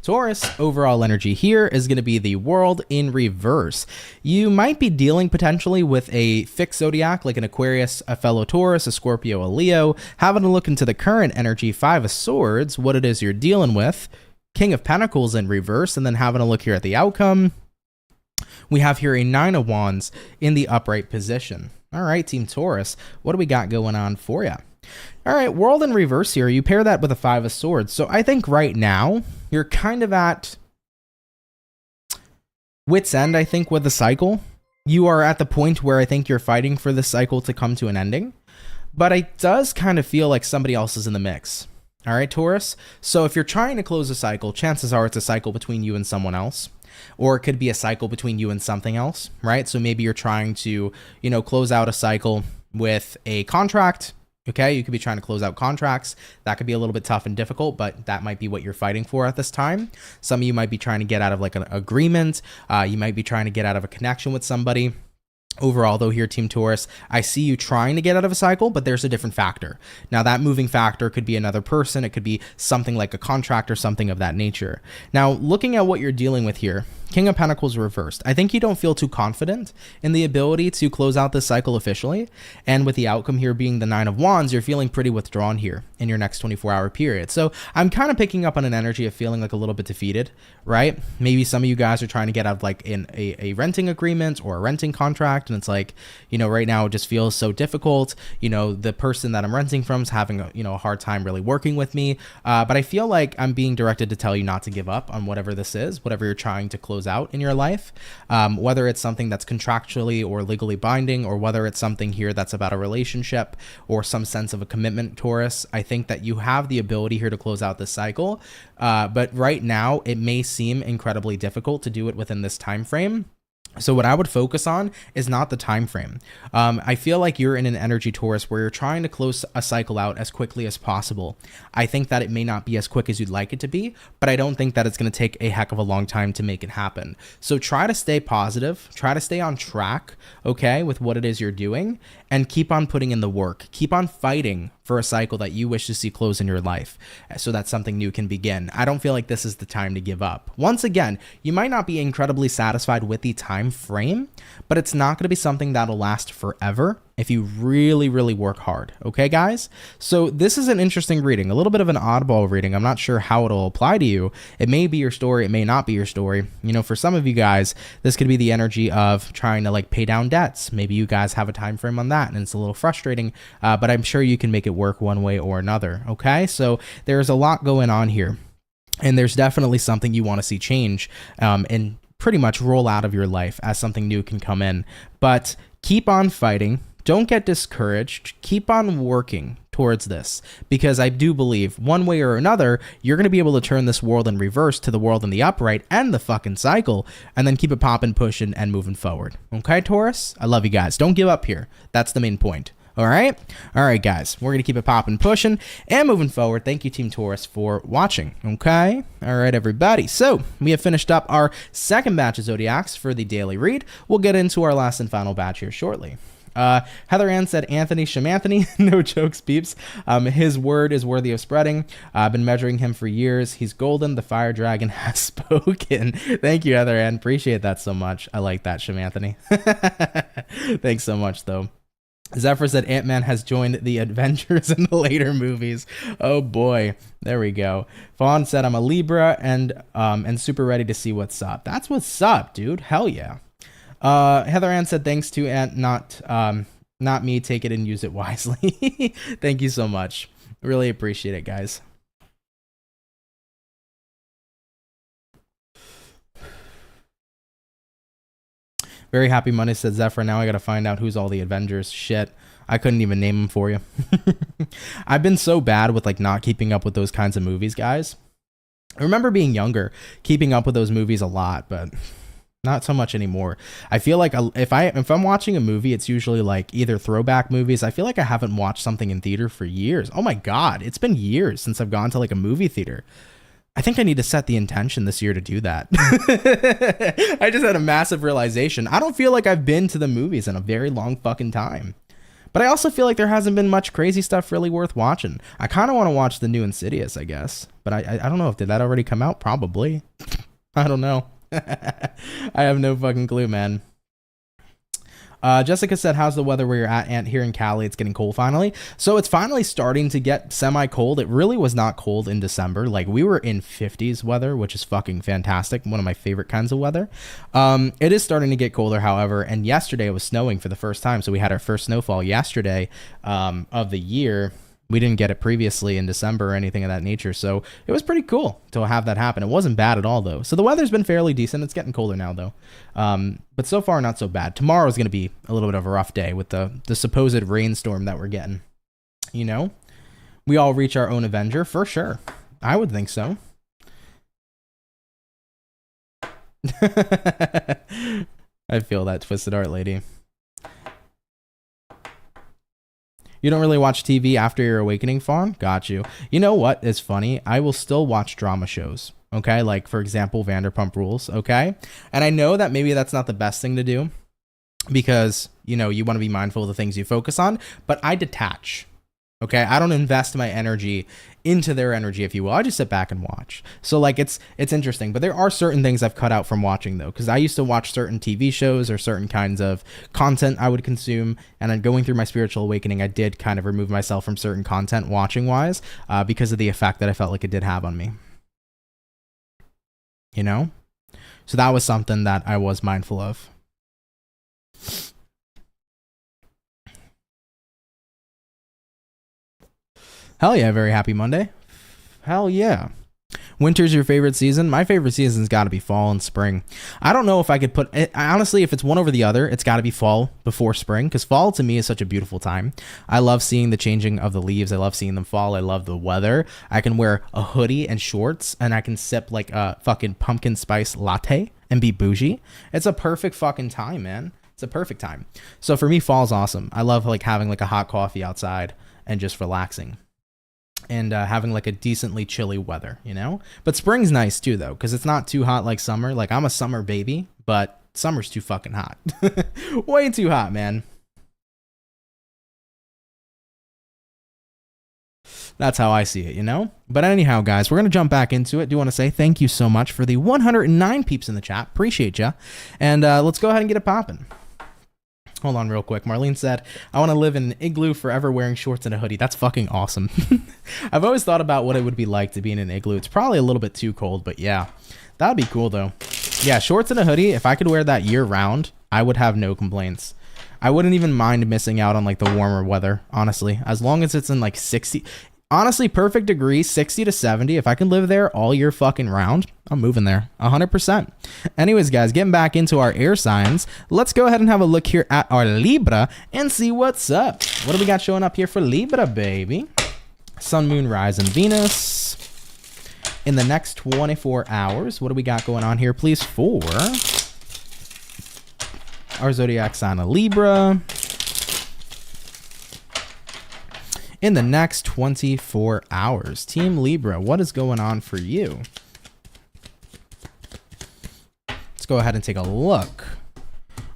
Taurus, overall energy here is going to be the World in reverse. You might be dealing potentially with a fixed zodiac like an Aquarius, a fellow Taurus, a Scorpio, a Leo. Having a look into the current energy, Five of Swords, what it is you're dealing with. King of Pentacles in reverse, and then having a look here at the outcome. We have here a Nine of Wands in the upright position. All right, Team Taurus, what do we got going on for you? All right, World in reverse here. You pair that with a Five of Swords. So I think right now you're kind of at wit's end, I think, with the cycle. You are at the point where I think you're fighting for this cycle to come to an ending. But it does kind of feel like somebody else is in the mix. All right, Taurus. So if you're trying to close a cycle, chances are it's a cycle between you and someone else. Or it could be a cycle between you and something else, right? So maybe you're trying to, close out a cycle with a contract. Okay, you could be trying to close out contracts. That could be a little bit tough and difficult, but that might be what you're fighting for at this time. Some of you might be trying to get out of like an agreement. You might be trying to get out of a connection with somebody. Overall, though, here, Team Taurus, I see you trying to get out of a cycle, but there's a different factor. Now, that moving factor could be another person. It could be something like a contract or something of that nature. Now, looking at what you're dealing with here, King of Pentacles reversed. I think you don't feel too confident in the ability to close out this cycle officially. And with the outcome here being the Nine of Wands, you're feeling pretty withdrawn here in your next 24-hour period. So I'm kind of picking up on an energy of feeling like a little bit defeated, right? Maybe some of you guys are trying to get out of like in a renting agreement or a renting contract. contract and it's like, you know, right now it just feels so difficult. You know, the person that I'm renting from is having a, you know, a hard time really working with me. But I feel like I'm being directed to tell you not to give up on whatever this is, whatever you're trying to close out in your life, whether it's something that's contractually or legally binding, or whether it's something here that's about a relationship or some sense of a commitment, Taurus. I think that you have the ability here to close out this cycle. But right now it may seem incredibly difficult to do it within this time frame. So what I would focus on is not the time frame. I feel like you're in an energy, Taurus, where you're trying to close a cycle out as quickly as possible. I think that it may not be as quick as you'd like it to be, but I don't think that it's going to take a heck of a long time to make it happen. So try to stay positive, try to stay on track, okay, with what it is you're doing, and keep on putting in the work. Keep on fighting for a cycle that you wish to see close in your life so that something new can begin. I don't feel like this is the time to give up. Once again, you might not be incredibly satisfied with the time frame, but it's not going to be something that'll last forever if you really, really work hard. Okay, guys? So this is an interesting reading, a little bit of an oddball reading. I'm not sure how it'll apply to you. It may be your story. It may not be your story. You know, for some of you guys, this could be the energy of trying to like pay down debts. Maybe you guys have a time frame on that and it's a little frustrating, but I'm sure you can make it work one way or another. Okay? So there's a lot going on here, and there's definitely something you want to see change and pretty much roll out of your life as something new can come in. But keep on fighting. Don't get discouraged. Keep on working towards this, because I do believe one way or another, you're going to be able to turn this world in reverse to the world in the upright and the fucking cycle, and then keep it popping, pushing, and moving forward. Okay, Taurus? I love you guys. Don't give up here. That's the main point. All right? All right, guys. We're going to keep it popping, pushing, and moving forward. Thank you, Team Taurus, for watching. Okay? All right, everybody. So we have finished up our second batch of Zodiacs for the daily read. We'll get into our last and final batch here shortly. Heather Ann said, Anthony Shamanthony, no jokes, peeps. His word is worthy of spreading. I've been measuring him for years. He's golden. The fire dragon has spoken. Thank you, Heather Ann. Appreciate that so much. I like that, Shamanthony. Thanks so much, though. Zephyr said Ant-Man has joined the Avengers in the later movies. Oh boy, there we go. Fawn said, I'm a Libra and super ready to see what's up. That's what's up, dude. Hell yeah. Heather Ann said, thanks to Ant, not me. Take it and use it wisely. Thank you so much. Really appreciate it, guys. Very happy Monday, said Zephyr. Now I gotta find out who's all the Avengers. Shit. I couldn't even name them for you. I've been so bad with like not keeping up with those kinds of movies, guys. I remember being younger, keeping up with those movies a lot, but not so much anymore. I feel like if I'm watching a movie, it's usually like either throwback movies. I feel like I haven't watched something in theater for years. Oh my God, it's been years since I've gone to like a movie theater. I think I need to set the intention this year to do that. I just had a massive realization. I don't feel like I've been to the movies in a very long fucking time. But I also feel like there hasn't been much crazy stuff really worth watching. I kind of want to watch the new Insidious, I guess. But I don't know, did that already come out? Probably. I don't know. I have no fucking clue, man. Jessica said, how's the weather where you're at, Ant? Here in Cali, it's getting cold finally. So it's finally starting to get semi-cold. It really was not cold in December. Like, we were in 50s weather, which is fucking fantastic. One of my favorite kinds of weather. It is starting to get colder, however, and yesterday it was snowing for the first time. So we had our first snowfall yesterday of the year. We didn't get it previously in December or anything of that nature. So it was pretty cool to have that happen. It wasn't bad at all, though. So the weather's been fairly decent. It's getting colder now, though. But so far, not so bad. Tomorrow's going to be a little bit of a rough day with the supposed rainstorm that we're getting. You know, we all reach our own Avenger for sure. I would think so. I feel that, Twisted Art Lady. You don't really watch TV after your awakening, Fawn? Got you. You know what is funny? I will still watch drama shows, okay? Like, for example, Vanderpump Rules, okay? And I know that maybe that's not the best thing to do because, you know, you want to be mindful of the things you focus on, but I detach, okay? I don't invest my energy into their energy, if you will. I just sit back and watch. So like it's interesting, but there are certain things I've cut out from watching though, because I used to watch certain TV shows or certain kinds of content I would consume, and then going through my spiritual awakening, I did kind of remove myself from certain content watching wise because of the effect that I felt like it did have on me. You know? So that was something that I was mindful of. Hell yeah, very happy Monday. Hell yeah. Winter's your favorite season? My favorite season's got to be fall and spring. I don't know if I could put it, honestly, if it's one over the other, it's got to be fall before spring, because fall to me is such a beautiful time. I love seeing the changing of the leaves. I love seeing them fall. I love the weather. I can wear a hoodie and shorts, and I can sip like a fucking pumpkin spice latte and be bougie. It's a perfect fucking time, man. It's a perfect time. So for me, fall's awesome. I love like having like a hot coffee outside and just relaxing. And having like a decently chilly weather, you know? But spring's nice too, though, because it's not too hot like summer. Like, I'm a summer baby, but summer's too fucking hot. Way too hot, man. That's how I see it, you know? But anyhow, guys, we're going to jump back into it. Do want to say thank you so much for the 109 peeps in the chat. Appreciate ya. And let's go ahead and get it popping. Hold on real quick. Marlene said, I want to live in an igloo forever wearing shorts and a hoodie. That's fucking awesome. I've always thought about what it would be like to be in an igloo. It's probably a little bit too cold, but yeah, that'd be cool though. Yeah, shorts and a hoodie. If I could wear that year round, I would have no complaints. I wouldn't even mind missing out on like the warmer weather, honestly, as long as it's in like 60. Honestly, perfect degree, 60 to 70. If I can live there all year fucking round, I'm moving there 100%. Anyways, guys, getting back into our air signs, let's go ahead and have a look here at our Libra and see what's up. What do we got showing up here for Libra, baby? Sun, Moon, Rise, and Venus. In the next 24 hours, what do we got going on here, please, for our Zodiac sign of Libra? In the next 24 hours, Team Libra, what is going on for you? Let's go ahead and take a look.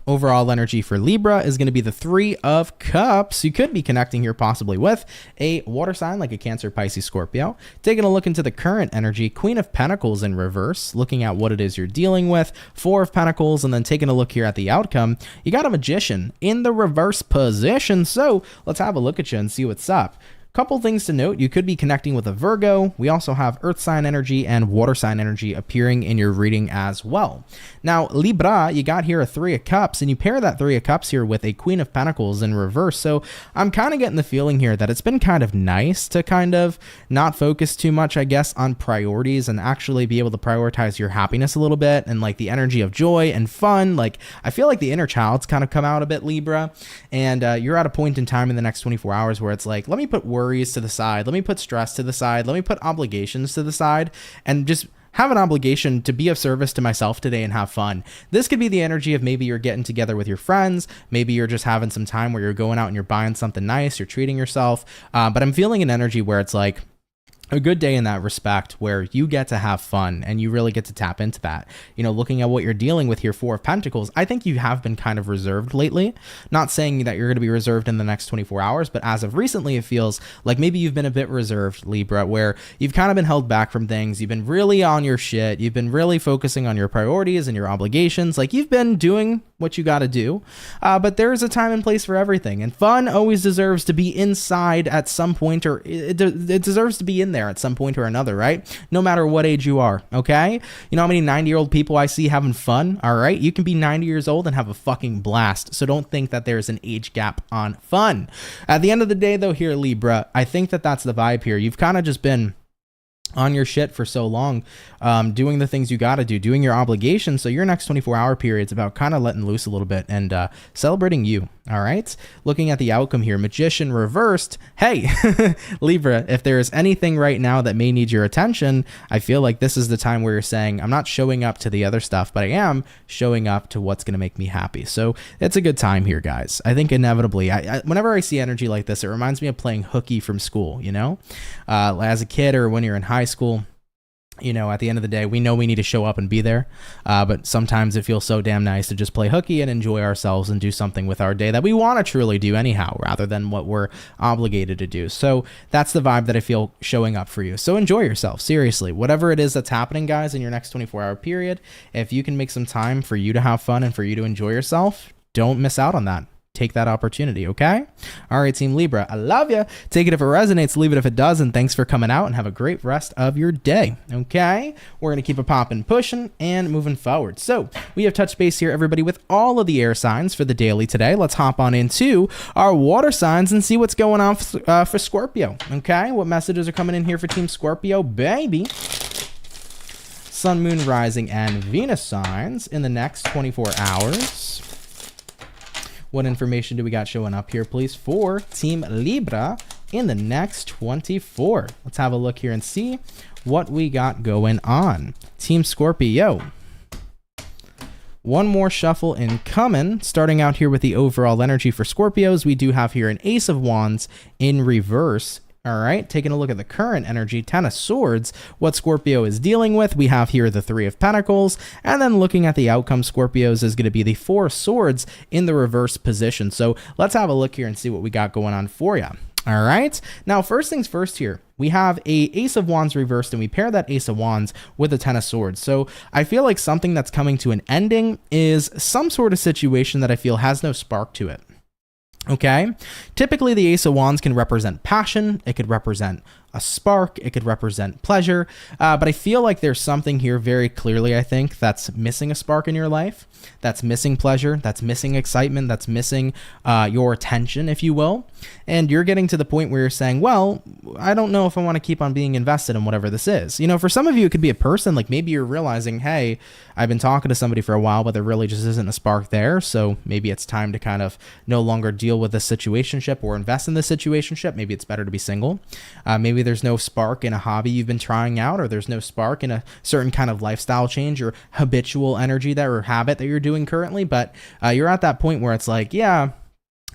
Overall energy for Libra is going to be the 3 of Cups. You could be connecting here possibly with a water sign like a Cancer, Pisces, Scorpio. Taking a look into the current energy, Queen of Pentacles in reverse, looking at what it is you're dealing with, 4 of Pentacles, and then taking a look here at the outcome. You got a Magician in the reverse position, so let's have a look at you and see what's up. Couple things to note, you could be connecting with a Virgo. We also have earth sign energy and water sign energy appearing in your reading as well. Now, Libra, you got here a 3 of Cups, and you pair that 3 of Cups here with a Queen of Pentacles in reverse. So I'm kind of getting the feeling here that it's been kind of nice to kind of not focus too much, I guess, on priorities and actually be able to prioritize your happiness a little bit and like the energy of joy and fun. Like, I feel like the inner child's kind of come out a bit, Libra, and you're at a point in time in the next 24 hours where it's like, let me put worries to the side, let me put stress to the side, let me put obligations to the side, and just have an obligation to be of service to myself today and have fun. This could be the energy of maybe you're getting together with your friends, maybe you're just having some time where you're going out and you're buying something nice, you're treating yourself, but I'm feeling an energy where it's like a good day in that respect where you get to have fun and you really get to tap into that. You know, looking at what you're dealing with here, 4 of Pentacles, I think you have been kind of reserved lately. Not saying that you're going to be reserved in the next 24 hours, but as of recently, it feels like maybe you've been a bit reserved, Libra, where you've kind of been held back from things. You've been really on your shit. You've been really focusing on your priorities and your obligations. Like, you've been doing what you got to do, but there's a time and place for everything, and fun always deserves to be inside at some point, or it deserves to be in there at some point or another, right? No matter what age you are, okay? You know how many 90-year-old people I see having fun? All right, you can be 90 years old and have a fucking blast, so don't think that there's an age gap on fun. At the end of the day, though, here, Libra, I think that that's the vibe here. You've kind of just been on your shit for so long, doing the things you got to do, doing your obligations. So your next 24-hour period is about kind of letting loose a little bit and celebrating you. All right. Looking at the outcome here, Magician reversed. Hey, Libra, if there is anything right now that may need your attention, I feel like this is the time where you're saying, I'm not showing up to the other stuff, but I am showing up to what's going to make me happy. So it's a good time here, guys. I think inevitably, whenever I see energy like this, it reminds me of playing hooky from school, you know, as a kid or when you're in high school. You know, at the end of the day, we know we need to show up and be there, but sometimes it feels so damn nice to just play hooky and enjoy ourselves and do something with our day that we want to truly do anyhow, rather than what we're obligated to do. So that's the vibe that I feel showing up for you. So enjoy yourself, seriously. Whatever it is that's happening, guys, in your next 24-hour period, if you can make some time for you to have fun and for you to enjoy yourself, don't miss out on that. Take take that opportunity, okay? All right, Team Libra, I love you. Take it if it resonates, leave it if it doesn't. Thanks for coming out and have a great rest of your day, okay? We're going to keep it popping, pushing, and moving forward. So we have touched base here, everybody, with all of the air signs for the daily today. Let's hop on into our water signs and see what's going on for Scorpio, okay? What messages are coming in here for Team Scorpio, baby? Sun, Moon, Rising, and Venus signs in the next 24 hours. What information do we got showing up here, please, for Team Libra in the next 24? Let's have a look here and see what we got going on. Team Scorpio. One more shuffle incoming. Starting out here with the overall energy for Scorpios, we do have here an Ace of Wands in reverse. All right, taking a look at the current energy, 10 of Swords, what Scorpio is dealing with. We have here the 3 of Pentacles, and then looking at the outcome, Scorpios is going to be the 4 of Swords in the reverse position. So let's have a look here and see what we got going on for you. All right, now first things first here, we have a Ace of Wands reversed, and we pair that Ace of Wands with a 10 of Swords. So I feel like something that's coming to an ending is some sort of situation that I feel has no spark to it. Okay, typically the Ace of Wands can represent passion, it could represent a spark, it could represent pleasure, but I feel like there's something here very clearly, I think, that's missing a spark in your life, that's missing pleasure, that's missing excitement, that's missing your attention, if you will, and you're getting to the point where you're saying, well, I don't know if I want to keep on being invested in whatever this is. You know, for some of you, it could be a person, like maybe you're realizing, hey, I've been talking to somebody for a while, but there really just isn't a spark there, so maybe it's time to kind of no longer deal with this situationship or invest in this situationship. Maybe it's better to be single. Maybe there's no spark in a hobby you've been trying out, or there's no spark in a certain kind of lifestyle change or habitual energy that or habit that you're doing currently, but you're at that point where it's like, yeah,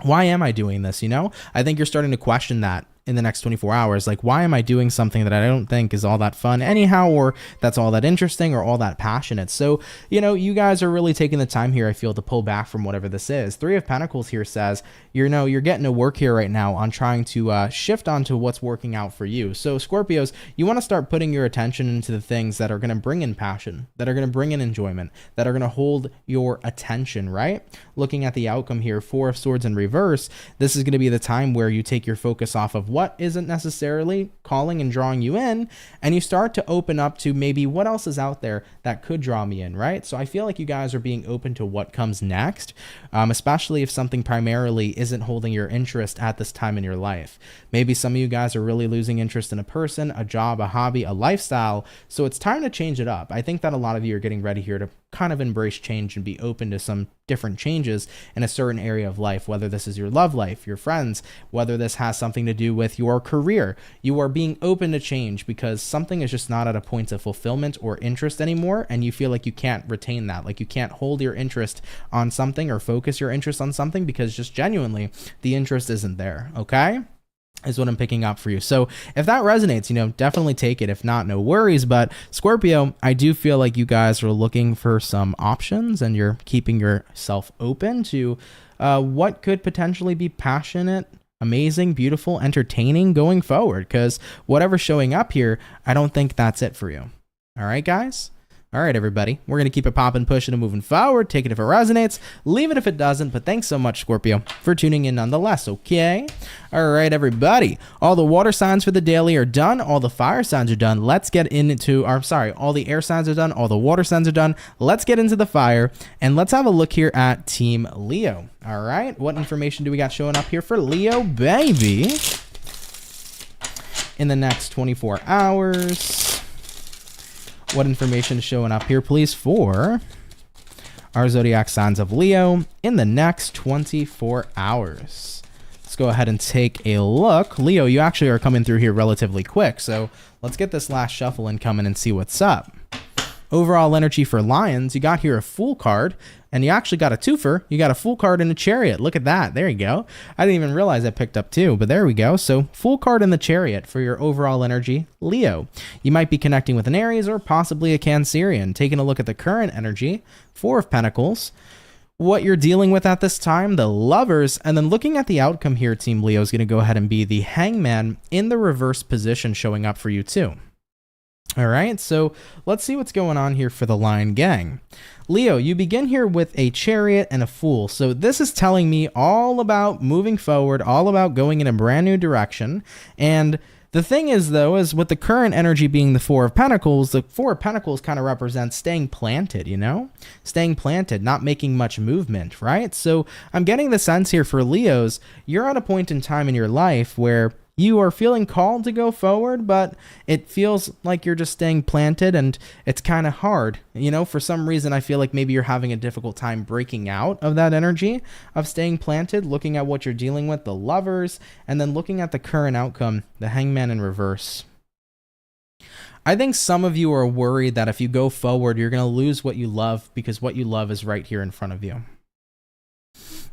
why am I doing this? You know, I think you're starting to question that in the next 24 hours. Like, why am I doing something that I don't think is all that fun anyhow, or that's all that interesting or all that passionate? So, you know, you guys are really taking the time here, I feel, to pull back from whatever this is. 3 of Pentacles here says, you know, you're getting to work here right now on trying to shift onto what's working out for you. So Scorpios, you want to start putting your attention into the things that are going to bring in passion, that are going to bring in enjoyment, that are going to hold your attention, right? Looking at the outcome here, 4 of Swords in reverse, this is going to be the time where you take your focus off of what isn't necessarily calling and drawing you in, and you start to open up to maybe what else is out there that could draw me in, right? So I feel like you guys are being open to what comes next, especially if something primarily isn't holding your interest at this time in your life. Maybe some of you guys are really losing interest in a person, a job, a hobby, a lifestyle, so it's time to change it up. I think that a lot of you are getting ready here to kind of embrace change and be open to some different changes in a certain area of life, whether this is your love life, your friends, whether this has something to do with your career. You are being open to change because something is just not at a point of fulfillment or interest anymore, and you feel like you can't retain that, like you can't hold your interest on something or focus your interest on something because just genuinely the interest isn't there, okay? Is what I'm picking up for you. So if that resonates, you know, definitely take it. If not, no worries. But Scorpio, I do feel like you guys are looking for some options and you're keeping yourself open to what could potentially be passionate, amazing, beautiful, entertaining going forward. Because whatever's showing up here, I don't think that's it for you. All right, guys? All right, everybody, we're going to keep it popping, pushing, and moving forward. Take it if it resonates, leave it if it doesn't. But thanks so much, Scorpio, for tuning in nonetheless, okay? All right, everybody, all the water signs for the daily are done. All the fire signs are done. Let's get into, all the air signs are done. All the water signs are done. Let's get into the fire, and let's have a look here at Team Leo. All right, what information do we got showing up here for Leo, baby? In the next 24 hours. What information is showing up here, please, for our zodiac signs of Leo in the next 24 hours? Let's go ahead and take a look. Leo, you actually are coming through here relatively quick, so let's get this last shuffle incoming and see what's up. Overall energy for Lions, you got here a Fool card, and you actually got a twofer. You got a Fool card and a Chariot. Look at that. There you go. I didn't even realize I picked up two, but there we go. So Fool card and the Chariot for your overall energy, Leo. You might be connecting with an Aries or possibly a Cancerian. Taking a look at the current energy, 4 of Pentacles. What you're dealing with at this time, the Lovers, and then looking at the outcome here, Team Leo is going to go ahead and be the Hangman in the reverse position showing up for you too. All right, so let's see what's going on here for the Lion Gang. Leo, you begin here with a Chariot and a Fool. So this is telling me all about moving forward, all about going in a brand new direction. And the thing is, though, is with the current energy being the Four of Pentacles, the Four of Pentacles kind of represents staying planted, you know? Staying planted, not making much movement, right? So I'm getting the sense here for Leos, you're at a point in time in your life where you are feeling called to go forward, but it feels like you're just staying planted and it's kind of hard. You know, for some reason, I feel like maybe you're having a difficult time breaking out of that energy of staying planted, looking at what you're dealing with, the Lovers, and then looking at the current outcome, the Hangman in reverse. I think some of you are worried that if you go forward, you're going to lose what you love because what you love is right here in front of you.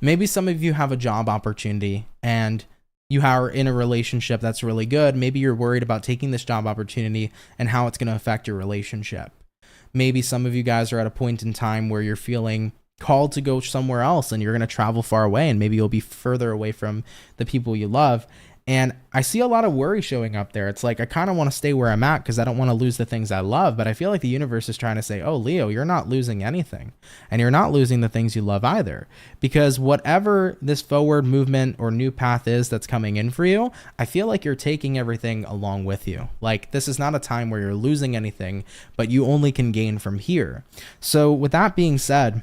Maybe some of you have a job opportunity and you are in a relationship that's really good. Maybe you're worried about taking this job opportunity and how it's going to affect your relationship. Maybe some of you guys are at a point in time where you're feeling called to go somewhere else and you're going to travel far away and maybe you'll be further away from the people you love. And I see a lot of worry showing up there. It's like, I kind of want to stay where I'm at because I don't want to lose the things I love. But I feel like the universe is trying to say, oh, Leo, you're not losing anything. And you're not losing the things you love either. Because whatever this forward movement or new path is that's coming in for you, I feel like you're taking everything along with you. Like, this is not a time where you're losing anything, but you only can gain from here. So with that being said,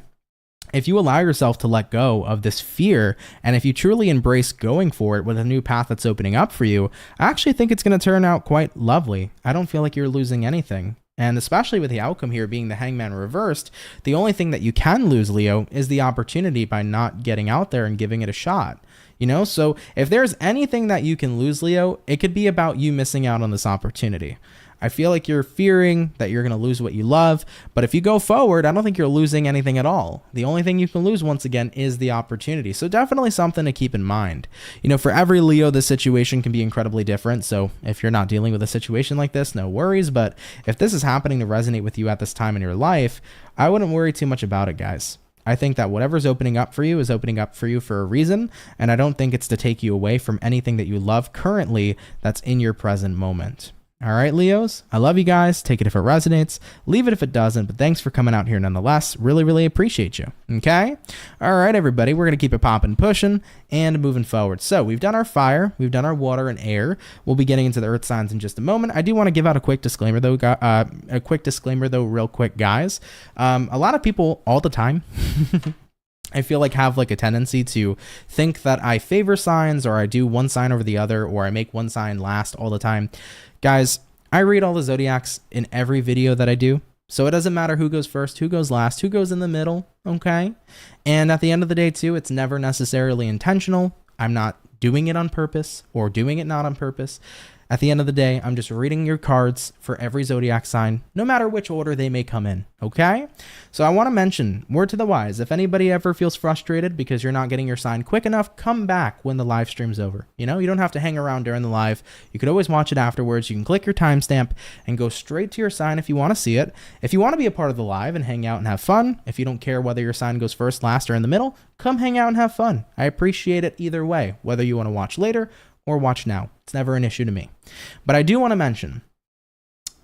if you allow yourself to let go of this fear, and if you truly embrace going for it with a new path that's opening up for you, I actually think it's going to turn out quite lovely. I don't feel like you're losing anything. And especially with the outcome here being the Hangman reversed, the only thing that you can lose, Leo, is the opportunity by not getting out there and giving it a shot. You know, so if there's anything that you can lose, Leo, it could be about you missing out on this opportunity. I feel like you're fearing that you're going to lose what you love, but if you go forward, I don't think you're losing anything at all. The only thing you can lose, once again, is the opportunity. So definitely something to keep in mind. You know, for every Leo, this situation can be incredibly different. So if you're not dealing with a situation like this, no worries. But if this is happening to resonate with you at this time in your life, I wouldn't worry too much about it, guys. I think that whatever's opening up for you is opening up for you for a reason, and I don't think it's to take you away from anything that you love currently that's in your present moment. All right, Leos, I love you guys. Take it if it resonates. Leave it if it doesn't, but thanks for coming out here nonetheless. Really, really appreciate you, okay? All right, everybody, we're going to keep it popping, pushing, and moving forward. So we've done our fire, we've done our water and air. We'll be getting into the earth signs in just a moment. I do want to give out a quick disclaimer, though, real quick, guys. A lot of people all the time I feel like have like a tendency to think that I favor signs or I do one sign over the other or I make one sign last all the time. Guys, I read all the zodiacs in every video that I do. So it doesn't matter who goes first, who goes last, who goes in the middle, okay? And at the end of the day too, it's never necessarily intentional. I'm not doing it on purpose or doing it not on purpose. At the end of the day, I'm just reading your cards for every zodiac sign, no matter which order they may come in, okay? So I want to mention, word to the wise, if anybody ever feels frustrated because you're not getting your sign quick enough, come back when the live stream's over. You know, you don't have to hang around during the live. You could always watch it afterwards. You can click your timestamp and go straight to your sign if you want to see it. If you want to be a part of the live and hang out and have fun, if you don't care whether your sign goes first, last, or in the middle, come hang out and have fun. I appreciate it either way, whether you want to watch later or watch now. It's never an issue to me. But I do want to mention,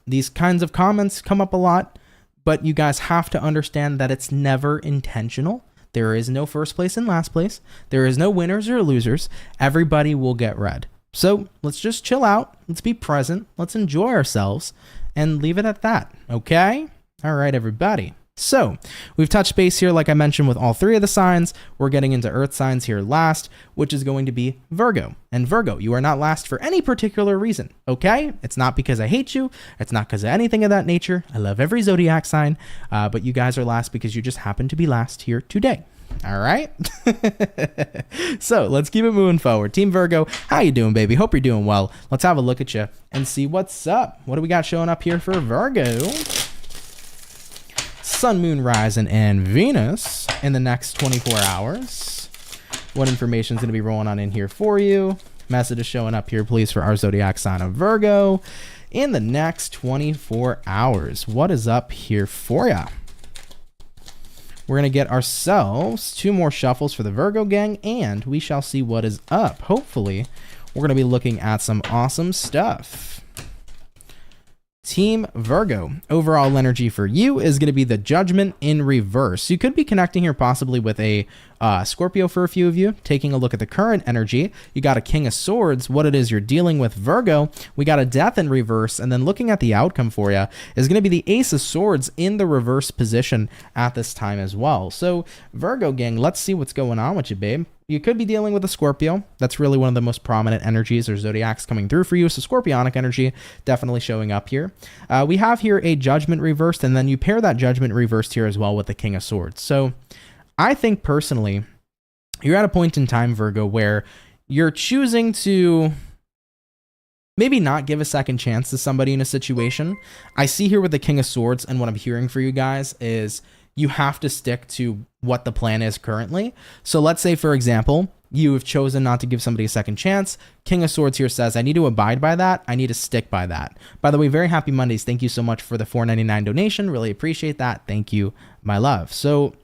these kinds of comments come up a lot, but you guys have to understand that it's never intentional. There is no first place and last place. There is no winners or losers. Everybody will get read. So let's just chill out. Let's be present. Let's enjoy ourselves and leave it at that. Okay? All right, everybody. So we've touched base here, like I mentioned, with all three of the signs. We're getting into earth signs here last, which is going to be Virgo. And Virgo, you are not last for any particular reason, okay? It's not because I hate you. It's not because of anything of that nature. I love every zodiac sign, but you guys are last because you just happen to be last here today. All right. So let's keep it moving forward. Team Virgo, how you doing, baby? Hope you're doing well. Let's have a look at you and see what's up. What do we got showing up here for Virgo? Sun, Moon, Rising, and Venus in the next 24 hours. What information is going to be rolling on in here for you? Message is showing up here, please, for our zodiac sign of Virgo in the next 24 hours. What is up here for ya? We're going to get ourselves 2 more shuffles for the Virgo gang, and we shall see what is up. Hopefully, we're going to be looking at some awesome stuff. Team Virgo, overall energy for you is going to be the Judgment in reverse. You could be connecting here possibly with a Scorpio for a few of you. Taking a look at the current energy, you got a King of Swords, what it is you're dealing with, Virgo. We got a Death in reverse, and then looking at the outcome for you is going to be the Ace of Swords in the reverse position at this time as well. So Virgo gang, let's see what's going on with you, babe. You could be dealing with a Scorpio. That's really one of the most prominent energies or zodiacs coming through for you. So Scorpionic energy definitely showing up here. We have here a Judgment reversed, and then you pair that Judgment reversed here as well with the King of Swords. So I think personally, you're at a point in time, Virgo, where you're choosing to maybe not give a second chance to somebody in a situation. I see here with the King of Swords, and what I'm hearing for you guys is you have to stick to what the plan is currently. So let's say, for example, you have chosen not to give somebody a second chance. King of Swords here says, I need to abide by that. I need to stick by that. By the way, very happy Mondays. Thank you so much for the $4.99 donation. Really appreciate that. Thank you, my love. So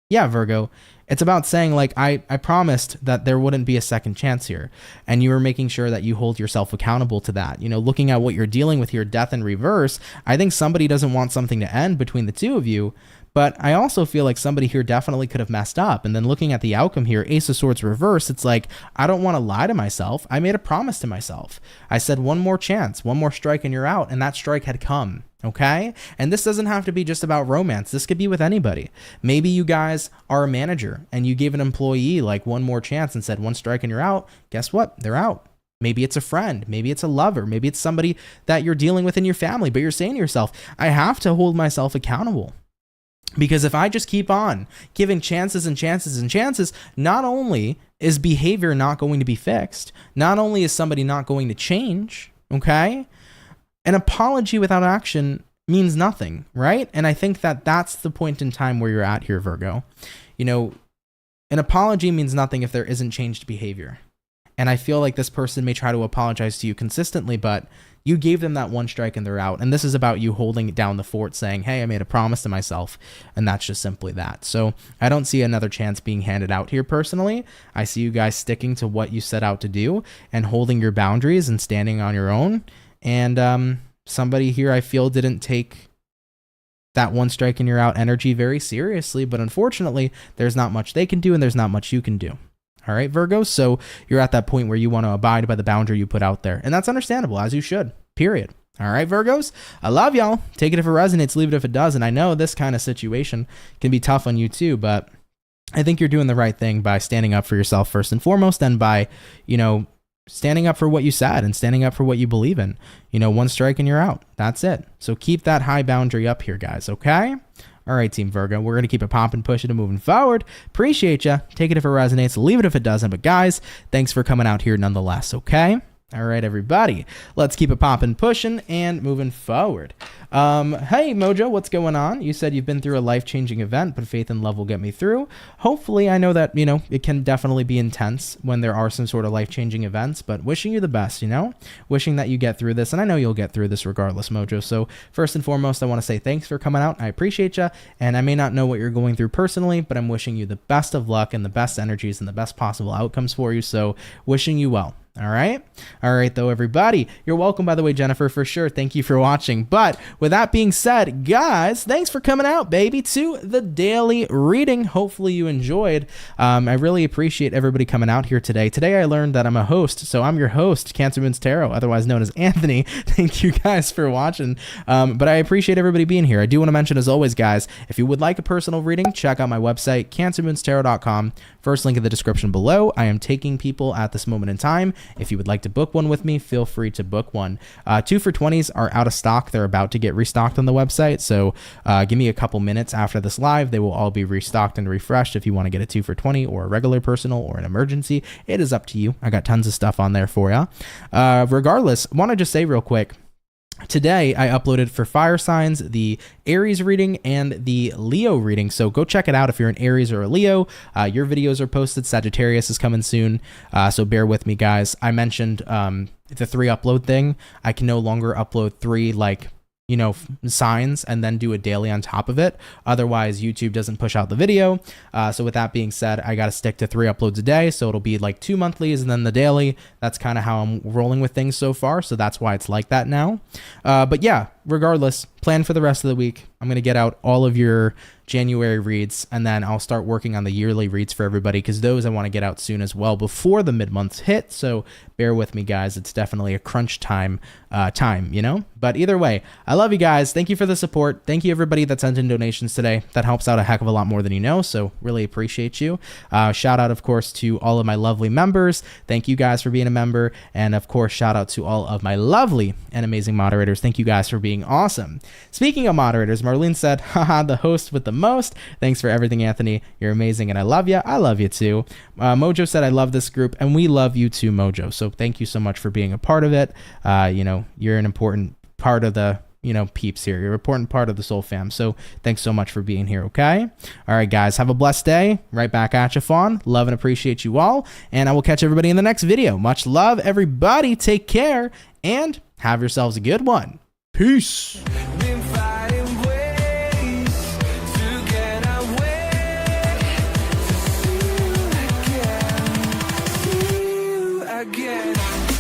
yeah, Virgo, it's about saying, like, I promised that there wouldn't be a second chance here. And you were making sure that you hold yourself accountable to that. You know, looking at what you're dealing with here, Death in reverse, I think somebody doesn't want something to end between the two of you. But I also feel like somebody here definitely could have messed up. And then looking at the outcome here, Ace of Swords reverse, it's like, I don't want to lie to myself. I made a promise to myself. I said one more chance, one more strike and you're out. And that strike had come. Okay? And this doesn't have to be just about romance. This could be with anybody. Maybe you guys are a manager and you gave an employee like one more chance and said one strike and you're out. Guess what? They're out. Maybe it's a friend. Maybe it's a lover. Maybe it's somebody that you're dealing with in your family, but you're saying to yourself, I have to hold myself accountable. Because if I just keep on giving chances and chances and chances, not only is behavior not going to be fixed, not only is somebody not going to change, okay? An apology without action means nothing, right? And I think that that's the point in time where you're at here, Virgo. You know, an apology means nothing if there isn't changed behavior. And I feel like this person may try to apologize to you consistently, but you gave them that one strike and they're out. And this is about you holding down the fort saying, hey, I made a promise to myself. And that's just simply that. So I don't see another chance being handed out here personally. I see you guys sticking to what you set out to do and holding your boundaries and standing on your own. And somebody here I feel didn't take that one strike and you're out energy very seriously. But unfortunately, there's not much they can do and there's not much you can do. All right, Virgo. So you're at that point where you want to abide by the boundary you put out there. And that's understandable, as you should, period. All right, Virgos, I love y'all. Take it if it resonates, leave it if it doesn't. I know this kind of situation can be tough on you too, but I think you're doing the right thing by standing up for yourself first and foremost, and by, you know, standing up for what you said and standing up for what you believe in. You know, one strike and you're out. That's it. So keep that high boundary up here, guys, okay? All right, Team Virgo, we're going to keep it popping, pushing, and moving forward. Appreciate you. Take it if it resonates, leave it if it doesn't. But guys, thanks for coming out here nonetheless, okay? All right, everybody, let's keep it popping, pushing, and moving forward. Hey, Mojo, what's going on? You said you've been through a life-changing event, but faith and love will get me through. Hopefully, I know that, you know, it can definitely be intense when there are some sort of life-changing events, but wishing you the best, you know? Wishing that you get through this, and I know you'll get through this regardless, Mojo. So first and foremost, I want to say thanks for coming out. I appreciate you, and I may not know what you're going through personally, but I'm wishing you the best of luck and the best energies and the best possible outcomes for you, so wishing you well. All right, though, everybody. You're welcome, by the way, Jennifer, for sure. Thank you for watching. But with that being said, guys, thanks for coming out, baby, to the daily reading. Hopefully you enjoyed. I really appreciate everybody coming out here today. Today I learned that I'm a host, so I'm your host, CancerMoonsTarot, otherwise known as Anthony. Thank you guys for watching. But I appreciate everybody being here. I do want to mention, as always, guys, if you would like a personal reading, check out my website, CancerMoonsTarot.com. First link in the description below. I am taking people at this moment in time. If you would like to book one with me, feel free to book one. 2 for 20s are out of stock. They're about to get restocked on the website. So give me a couple minutes after this live. They will all be restocked and refreshed. If you want to get a 2 for 20 or a regular personal or an emergency, it is up to you. I got tons of stuff on there for you. Regardless, I want to just say real quick, today I uploaded for fire signs the Aries reading and the Leo reading, so go check it out if you're an Aries or a Leo. Your videos are posted. Sagittarius is coming soon, so bear with me, guys. I mentioned the 3 upload thing. I can no longer upload 3 signs and then do a daily on top of it. Otherwise, YouTube doesn't push out the video. So with that being said, I got to stick to 3 uploads a day. So it'll be like 2 monthlies and then the daily. That's kind of how I'm rolling with things so far. So that's why it's like that now. But yeah, regardless, plan for the rest of the week. I'm going to get out all of your January reads, and then I'll start working on the yearly reads for everybody, because those I want to get out soon as well before the mid-months hit. So bear with me, guys. It's definitely a crunch time, But either way, I love you guys. Thank you for the support. Thank you, everybody that sent in donations today. That helps out a heck of a lot more than you know, so really appreciate you. Shout out, of course, to all of my lovely members. Thank you guys for being a member. And, of course, shout out to all of my lovely and amazing moderators. Thank you guys for being awesome. Speaking of moderators, Marlene said, haha, the host with the most. Thanks for everything, Anthony. You're amazing, and I love you. I love you, too. Mojo said, I love this group, and we love you, too, Mojo. So thank you so much for being a part of it. You're an important part of the peeps here. You're an important part of the Soul Fam. So thanks so much for being here, okay? All right, guys, have a blessed day. Right back at you, Fawn. Love and appreciate you all. And I will catch everybody in the next video. Much love, everybody. Take care and have yourselves a good one. Peace. Again.